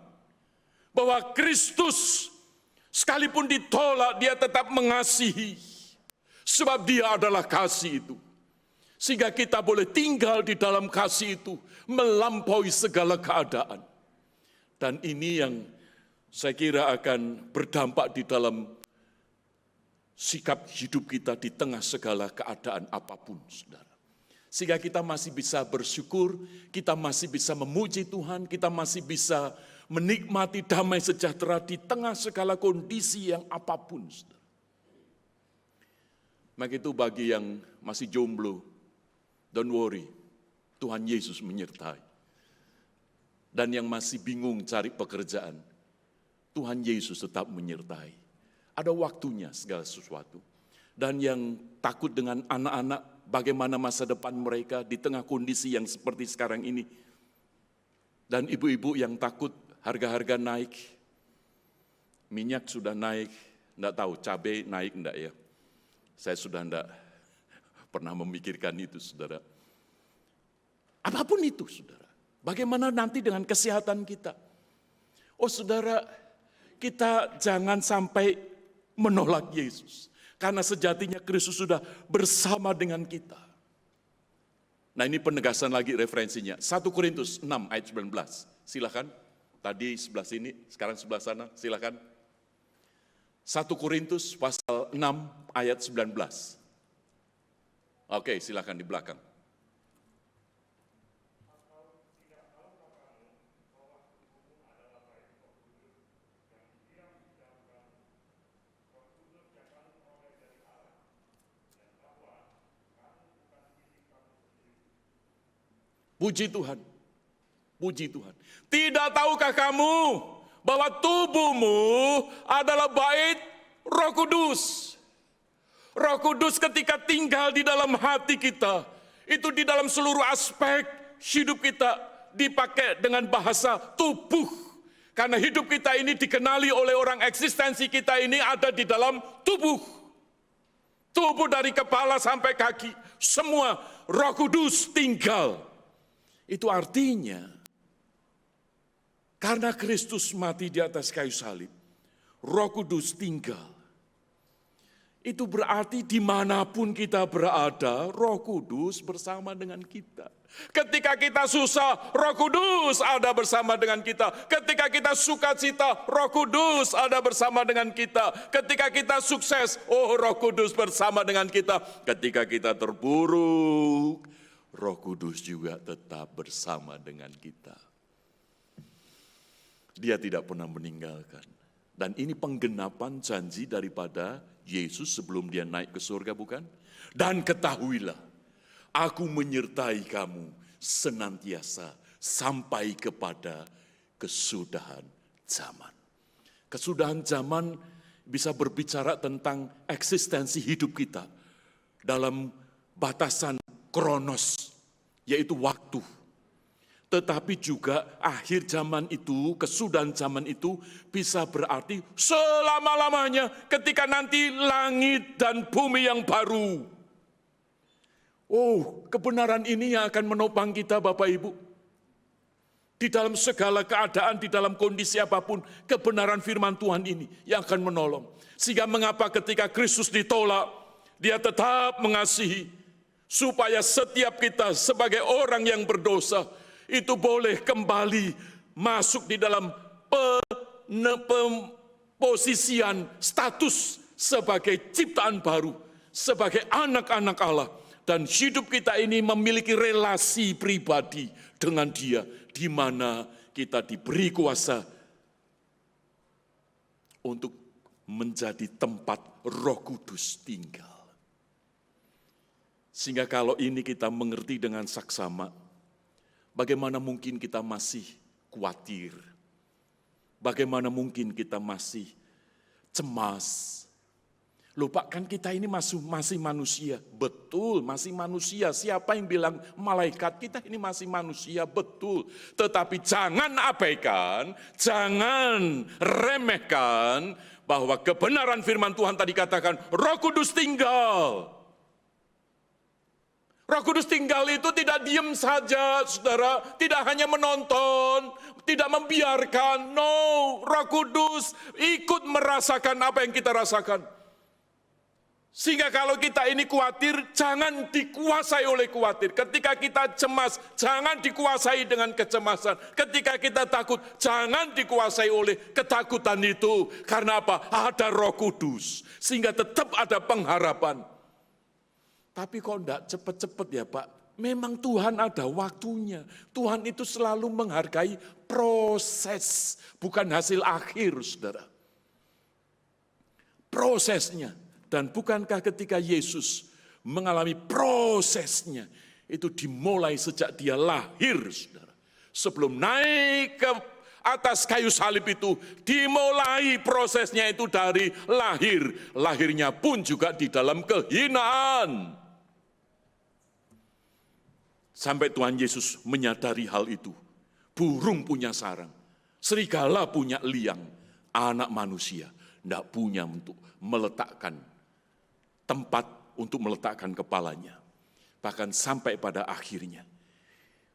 bahwa Kristus sekalipun ditolak, dia tetap mengasihi. Sebab dia adalah kasih itu. Sehingga kita boleh tinggal di dalam kasih itu, melampaui segala keadaan. Dan ini yang saya kira akan berdampak di dalam sikap hidup kita di tengah segala keadaan apapun, saudara. Sehingga kita masih bisa bersyukur, kita masih bisa memuji Tuhan, kita masih bisa menikmati damai sejahtera di tengah segala kondisi yang apapun, saudara. Maka itu bagi yang masih jomblo, don't worry, Tuhan Yesus menyertai. Dan yang masih bingung cari pekerjaan, Tuhan Yesus tetap menyertai. Ada waktunya segala sesuatu. Dan yang takut dengan anak-anak, bagaimana masa depan mereka di tengah kondisi yang seperti sekarang ini. Dan ibu-ibu yang takut harga-harga naik, minyak sudah naik, enggak tahu cabai naik enggak ya. Saya sudah enggak pernah memikirkan itu, saudara. Apapun itu, saudara. Bagaimana nanti dengan kesehatan kita? Oh saudara, kita jangan sampai menolak Yesus. Karena sejatinya Kristus sudah bersama dengan kita. Nah ini penegasan lagi referensinya. 1 Korintus 6 ayat 19. Silakan. Tadi sebelah sini, sekarang sebelah sana. Silakan. 1 Korintus pasal 6 ayat 19. Oke, silakan di belakang. Puji Tuhan, puji Tuhan. Tidak tahukah kamu bahwa tubuhmu adalah bait Roh Kudus? Roh Kudus ketika tinggal di dalam hati kita, itu di dalam seluruh aspek hidup kita dipakai dengan bahasa tubuh. Karena hidup kita ini dikenali oleh orang, eksistensi kita ini ada di dalam tubuh. Tubuh dari kepala sampai kaki, semua Roh Kudus tinggal. Itu artinya, karena Kristus mati di atas kayu salib, Roh Kudus tinggal. Itu berarti dimanapun kita berada, Roh Kudus bersama dengan kita. Ketika kita susah, Roh Kudus ada bersama dengan kita. Ketika kita sukacita, Roh Kudus ada bersama dengan kita. Ketika kita sukses, oh Roh Kudus bersama dengan kita. Ketika kita terpuruk, Roh Kudus juga tetap bersama dengan kita. Dia tidak pernah meninggalkan. Dan ini penggenapan janji daripada Yesus sebelum dia naik ke surga, bukan? Dan ketahuilah, aku menyertai kamu senantiasa sampai kepada kesudahan zaman. Kesudahan zaman bisa berbicara tentang eksistensi hidup kita dalam batasan kronos, yaitu waktu. Tetapi juga akhir zaman itu, kesudahan zaman itu bisa berarti selama-lamanya ketika nanti langit dan bumi yang baru. Oh, kebenaran ini yang akan menopang kita Bapak Ibu. Di dalam segala keadaan, di dalam kondisi apapun, kebenaran firman Tuhan ini yang akan menolong. Sehingga mengapa ketika Kristus ditolak, dia tetap mengasihi. Supaya setiap kita sebagai orang yang berdosa, itu boleh kembali masuk di dalam posisian status sebagai ciptaan baru, sebagai anak-anak Allah. Dan hidup kita ini memiliki relasi pribadi dengan Dia, di mana kita diberi kuasa untuk menjadi tempat Roh Kudus tinggal. Sehingga kalau ini kita mengerti dengan saksama, bagaimana mungkin kita masih khawatir? Bagaimana mungkin kita masih cemas? Lupa kan kita ini masih manusia. Betul, masih manusia. Siapa yang bilang malaikat? Kita ini masih manusia, betul. Tetapi jangan abaikan, jangan remehkan bahwa kebenaran firman Tuhan tadi katakan, Roh Kudus tinggal. Roh Kudus tinggal itu tidak diem saja, saudara. Tidak hanya menonton, tidak membiarkan. No, Roh Kudus ikut merasakan apa yang kita rasakan. Sehingga kalau kita ini khawatir, jangan dikuasai oleh khawatir. Ketika kita cemas, jangan dikuasai dengan kecemasan. Ketika kita takut, jangan dikuasai oleh ketakutan itu. Karena apa? Ada Roh Kudus. Sehingga tetap ada pengharapan. Tapi kok enggak cepet-cepet ya Pak? Memang Tuhan ada waktunya. Tuhan itu selalu menghargai proses, bukan hasil akhir, saudara. Prosesnya. Dan bukankah ketika Yesus mengalami prosesnya, itu dimulai sejak dia lahir, saudara. Sebelum naik ke atas kayu salib itu, dimulai prosesnya itu dari lahir. Lahirnya pun juga di dalam kehinaan. Sampai Tuhan Yesus menyadari hal itu. Burung punya sarang, serigala punya liang, anak manusia tidak punya untuk meletakkan tempat untuk meletakkan kepalanya. Bahkan sampai pada akhirnya.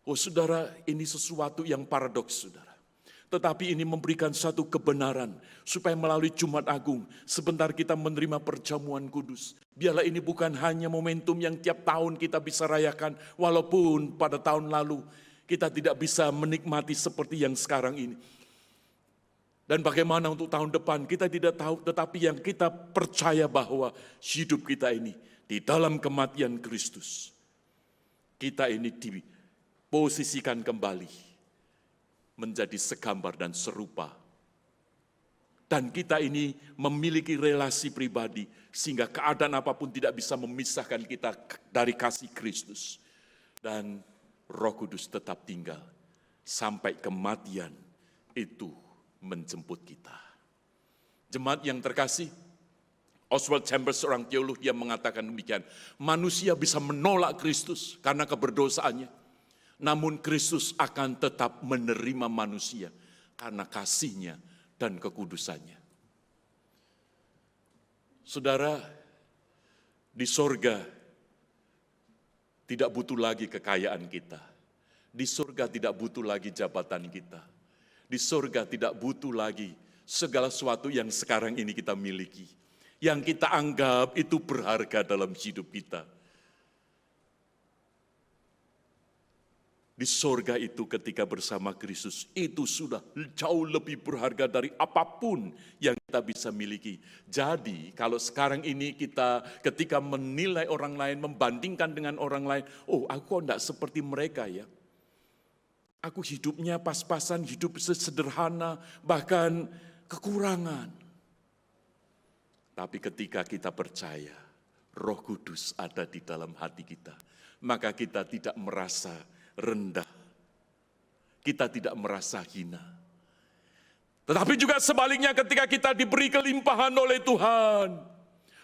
Oh saudara, ini sesuatu yang paradoks saudara. Tetapi ini memberikan satu kebenaran. Supaya melalui Jumat Agung, sebentar kita menerima perjamuan kudus. Biarlah ini bukan hanya momentum yang tiap tahun kita bisa rayakan. Walaupun pada tahun lalu kita tidak bisa menikmati seperti yang sekarang ini. Dan bagaimana untuk tahun depan kita tidak tahu, tetapi yang kita percaya bahwa hidup kita ini di dalam kematian Kristus. Kita ini diposisikan kembali menjadi segambar dan serupa. Dan kita ini memiliki relasi pribadi sehingga keadaan apapun tidak bisa memisahkan kita dari kasih Kristus. Dan Roh Kudus tetap tinggal sampai kematian itu menjemput kita. Jemaat yang terkasih, Oswald Chambers seorang teolog dia mengatakan demikian, manusia bisa menolak Kristus karena keberdosaannya, namun Kristus akan tetap menerima manusia karena kasih-Nya dan kekudusannya. Saudara, di sorga tidak butuh lagi kekayaan kita. Di sorga tidak butuh lagi jabatan kita. Di sorga tidak butuh lagi segala sesuatu yang sekarang ini kita miliki. Yang kita anggap itu berharga dalam hidup kita. Di sorga itu ketika bersama Kristus, itu sudah jauh lebih berharga dari apapun yang kita bisa miliki. Jadi kalau sekarang ini kita ketika menilai orang lain, membandingkan dengan orang lain, oh aku kok enggak seperti mereka ya. Aku hidupnya pas-pasan, hidup sederhana, bahkan kekurangan. Tapi ketika kita percaya, Roh Kudus ada di dalam hati kita, maka kita tidak merasa rendah. Kita tidak merasa hina. Tetapi juga sebaliknya ketika kita diberi kelimpahan oleh Tuhan,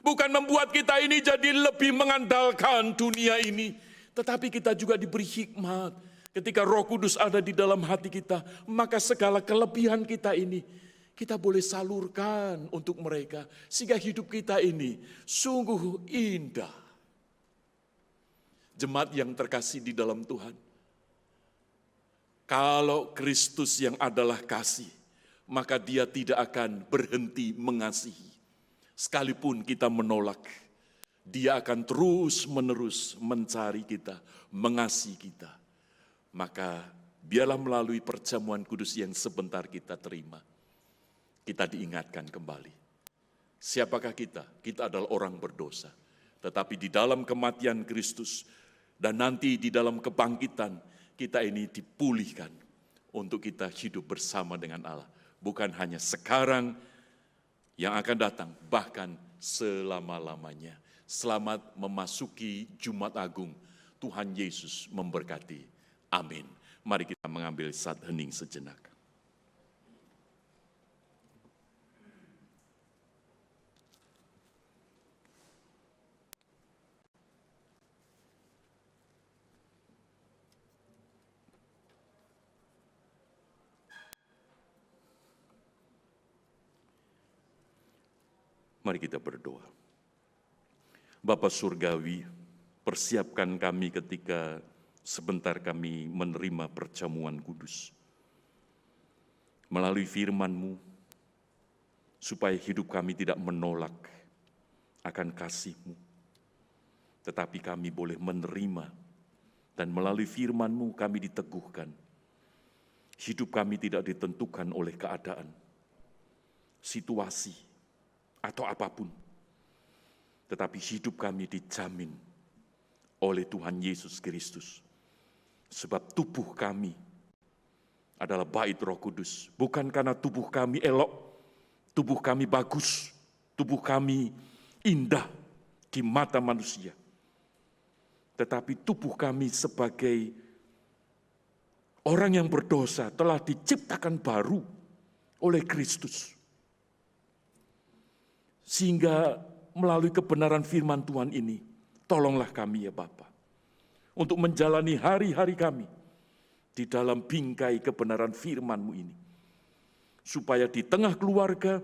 bukan membuat kita ini jadi lebih mengandalkan dunia ini, tetapi kita juga diberi hikmat. Ketika Roh Kudus ada di dalam hati kita, maka segala kelebihan kita ini, kita boleh salurkan untuk mereka. Sehingga hidup kita ini sungguh indah. Jemaat yang terkasih di dalam Tuhan. Kalau Kristus yang adalah kasih, maka Dia tidak akan berhenti mengasihi. Sekalipun kita menolak, Dia akan terus-menerus mencari kita, mengasihi kita. Maka biarlah melalui perjamuan kudus yang sebentar kita terima, kita diingatkan kembali. Siapakah kita? Kita adalah orang berdosa. Tetapi di dalam kematian Kristus dan nanti di dalam kebangkitan, kita ini dipulihkan untuk kita hidup bersama dengan Allah. Bukan hanya sekarang yang akan datang, bahkan selama-lamanya. Selamat memasuki Jumat Agung. Tuhan Yesus memberkati. Amin. Mari kita mengambil saat hening sejenak. Mari kita berdoa. Bapa Surgawi, Persiapkan kami ketika sebentar kami menerima perjamuan kudus. Melalui firman-Mu, supaya hidup kami tidak menolak akan kasih-Mu, tetapi kami boleh menerima, dan melalui firman-Mu kami diteguhkan. Hidup kami tidak ditentukan oleh keadaan, situasi, atau apapun, tetapi hidup kami dijamin oleh Tuhan Yesus Kristus. Sebab tubuh kami adalah bait Roh Kudus. Bukan karena tubuh kami elok, tubuh kami bagus, tubuh kami indah di mata manusia. Tetapi tubuh kami sebagai orang yang berdosa telah diciptakan baru oleh Kristus. Sehingga melalui kebenaran firman Tuhan ini, tolonglah kami ya Bapa, untuk menjalani hari-hari kami di dalam bingkai kebenaran firman-Mu ini. Supaya di tengah keluarga,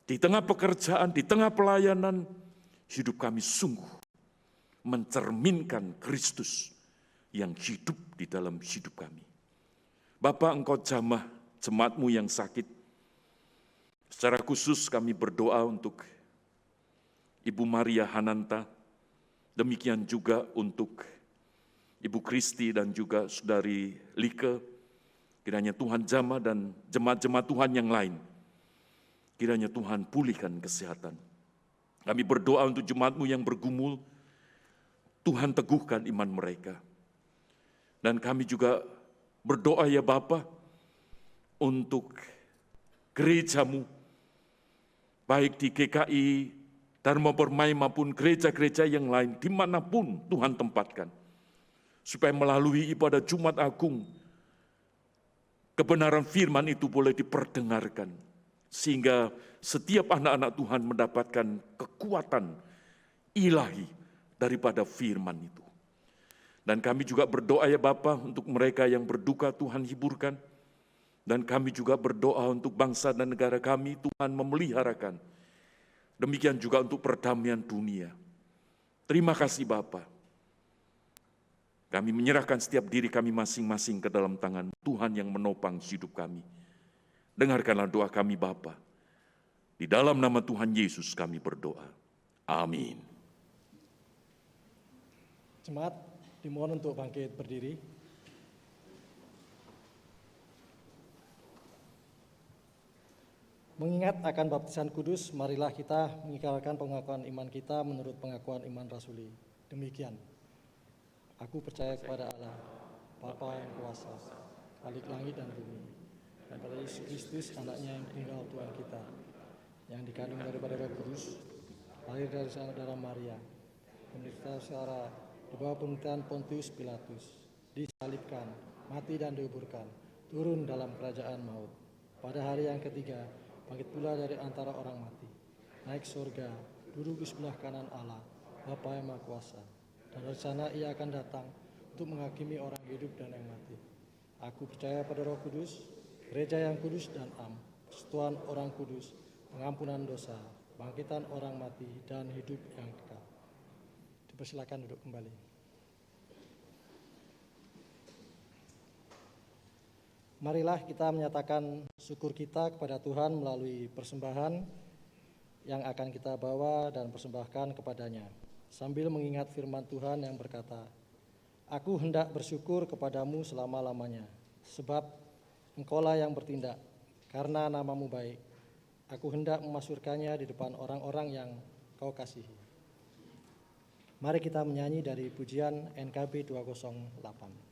di tengah pekerjaan, di tengah pelayanan, hidup kami sungguh mencerminkan Kristus yang hidup di dalam hidup kami. Bapa, Engkau jamah jemaat-Mu yang sakit. Secara khusus kami berdoa untuk Ibu Maria Hananta, demikian juga untuk Ibu Kristi dan juga Saudari Like. Kiranya Tuhan jamah dan jemaat-jemaat Tuhan yang lain. Kiranya Tuhan pulihkan kesehatan. Kami berdoa untuk jemaat-Mu yang bergumul, Tuhan teguhkan iman mereka. Dan kami juga berdoa ya Bapa, untuk gereja-Mu, baik di GKI, Dharma Permai maupun gereja-gereja yang lain, dimanapun Tuhan tempatkan. Supaya melalui ibadah Jumat Agung, kebenaran firman itu boleh diperdengarkan. Sehingga setiap anak-anak Tuhan mendapatkan kekuatan ilahi daripada firman itu. Dan kami juga berdoa ya Bapa, untuk mereka yang berduka Tuhan hiburkan. Dan kami juga berdoa untuk bangsa dan negara kami, Tuhan memeliharakan. Demikian juga untuk perdamaian dunia. Terima kasih Bapa. Kami menyerahkan setiap diri kami masing-masing ke dalam tangan Tuhan yang menopang hidup kami. Dengarkanlah doa kami Bapa. Di dalam nama Tuhan Yesus kami berdoa. Amin. Jemaat dimohon untuk bangkit berdiri. Mengingat akan baptisan kudus, marilah kita mengikrarkan pengakuan iman kita menurut pengakuan iman rasuli. Demikian. Aku percaya kepada Allah, Bapa yang kuasa, Khalik langit dan bumi, dan pada Yesus Kristus, anaknya yang tunggal Tuhan kita, yang dikandung daripada Roh Kudus, lahir dari saudara Maria, menderita secara di bawah pemerintahan Pontius Pilatus, disalibkan, mati dan dikuburkan, turun dalam kerajaan maut. Pada hari yang ketiga, bangkit pula dari antara orang mati, naik surga, duduk di sebelah kanan Allah, Bapa yang Maha Kuasa. Dan dari sana ia akan datang untuk menghakimi orang hidup dan yang mati. Aku percaya pada Roh Kudus, gereja yang kudus dan am, persekutuan orang kudus, pengampunan dosa, bangkitan orang mati, dan hidup yang kekal. Dipersilakan duduk kembali. Marilah kita menyatakan syukur kita kepada Tuhan melalui persembahan yang akan kita bawa dan persembahkan kepadanya. Sambil mengingat firman Tuhan yang berkata, Aku hendak bersyukur kepadamu selama-lamanya, sebab Engkaulah yang bertindak, karena namamu baik. Aku hendak memasyurkannya di depan orang-orang yang Kau kasihi. Mari kita menyanyi dari pujian NKB 208.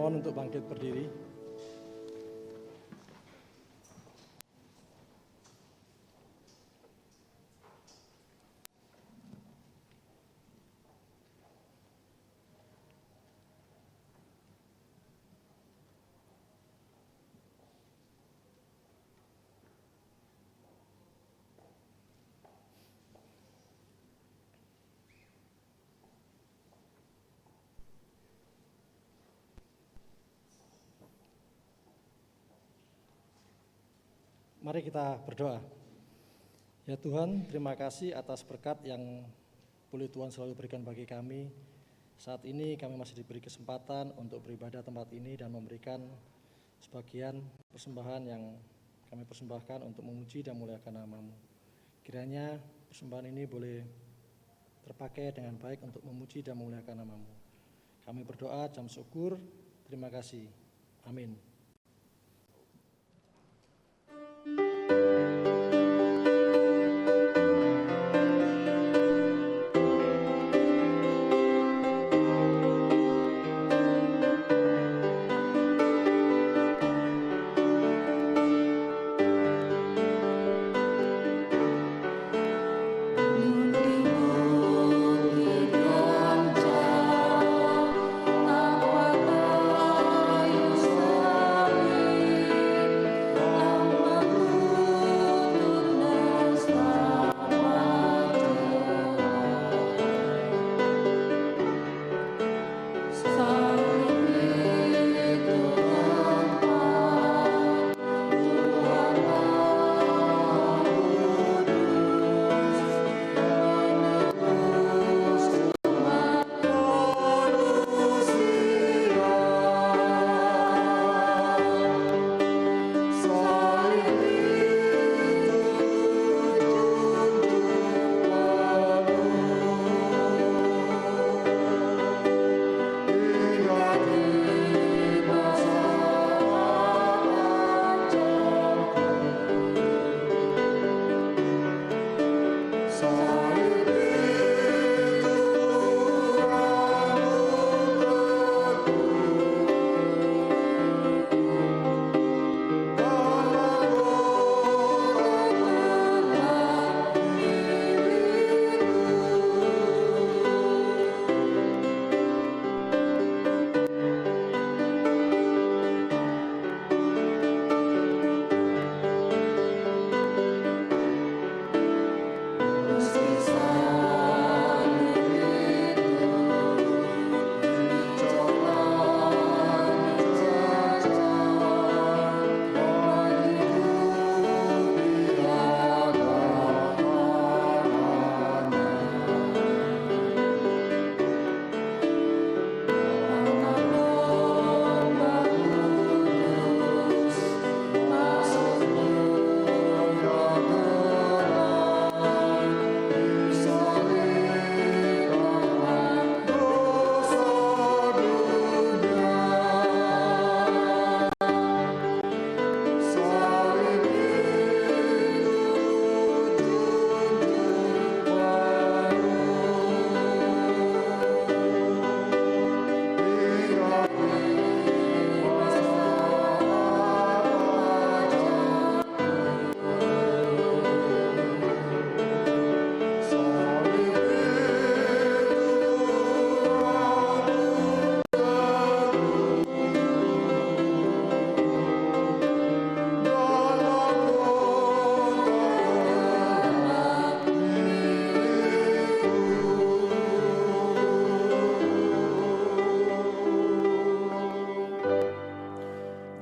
Dimohon untuk bangkit berdiri. Mari kita berdoa. Ya Tuhan, terima kasih atas berkat yang boleh Tuhan selalu berikan bagi kami. Saat ini kami masih diberi kesempatan untuk beribadah tempat ini dan memberikan sebagian persembahan yang kami persembahkan untuk memuji dan memuliakan nama-Mu. Kiranya persembahan ini boleh terpakai dengan baik untuk memuji dan memuliakan nama-Mu. Kami berdoa jam syukur, terima kasih. Amin.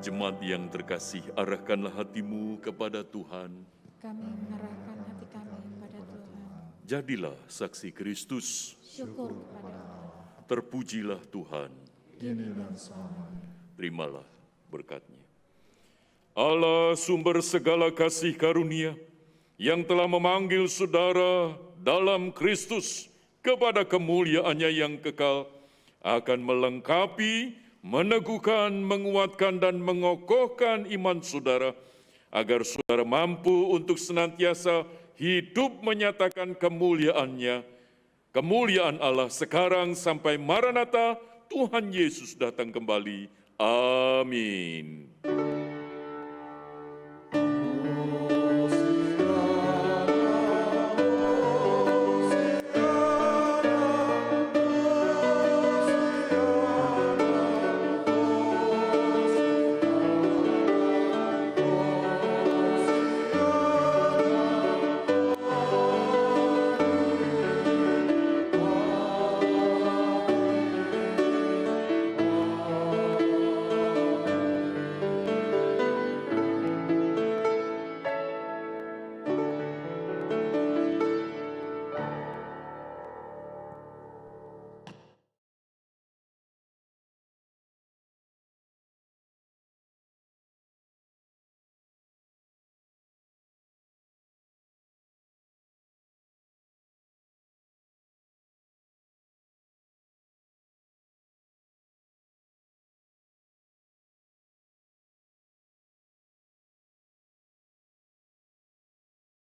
Jemaat yang terkasih, arahkanlah hatimu kepada Tuhan. Kami mengarahkan hati kami pada Tuhan. Jadilah saksi Kristus. Syukur kepada Allah. Terpujilah Tuhan. Kini dan selamanya. Terimalah berkat-Nya. Allah sumber segala kasih karunia, yang telah memanggil saudara dalam Kristus kepada kemuliaan-Nya yang kekal, akan melengkapi, meneguhkan, menguatkan, dan mengokohkan iman saudara, agar saudara mampu untuk senantiasa hidup menyatakan kemuliaan-Nya, kemuliaan Allah sekarang sampai Maranatha, Tuhan Yesus datang kembali. Amin.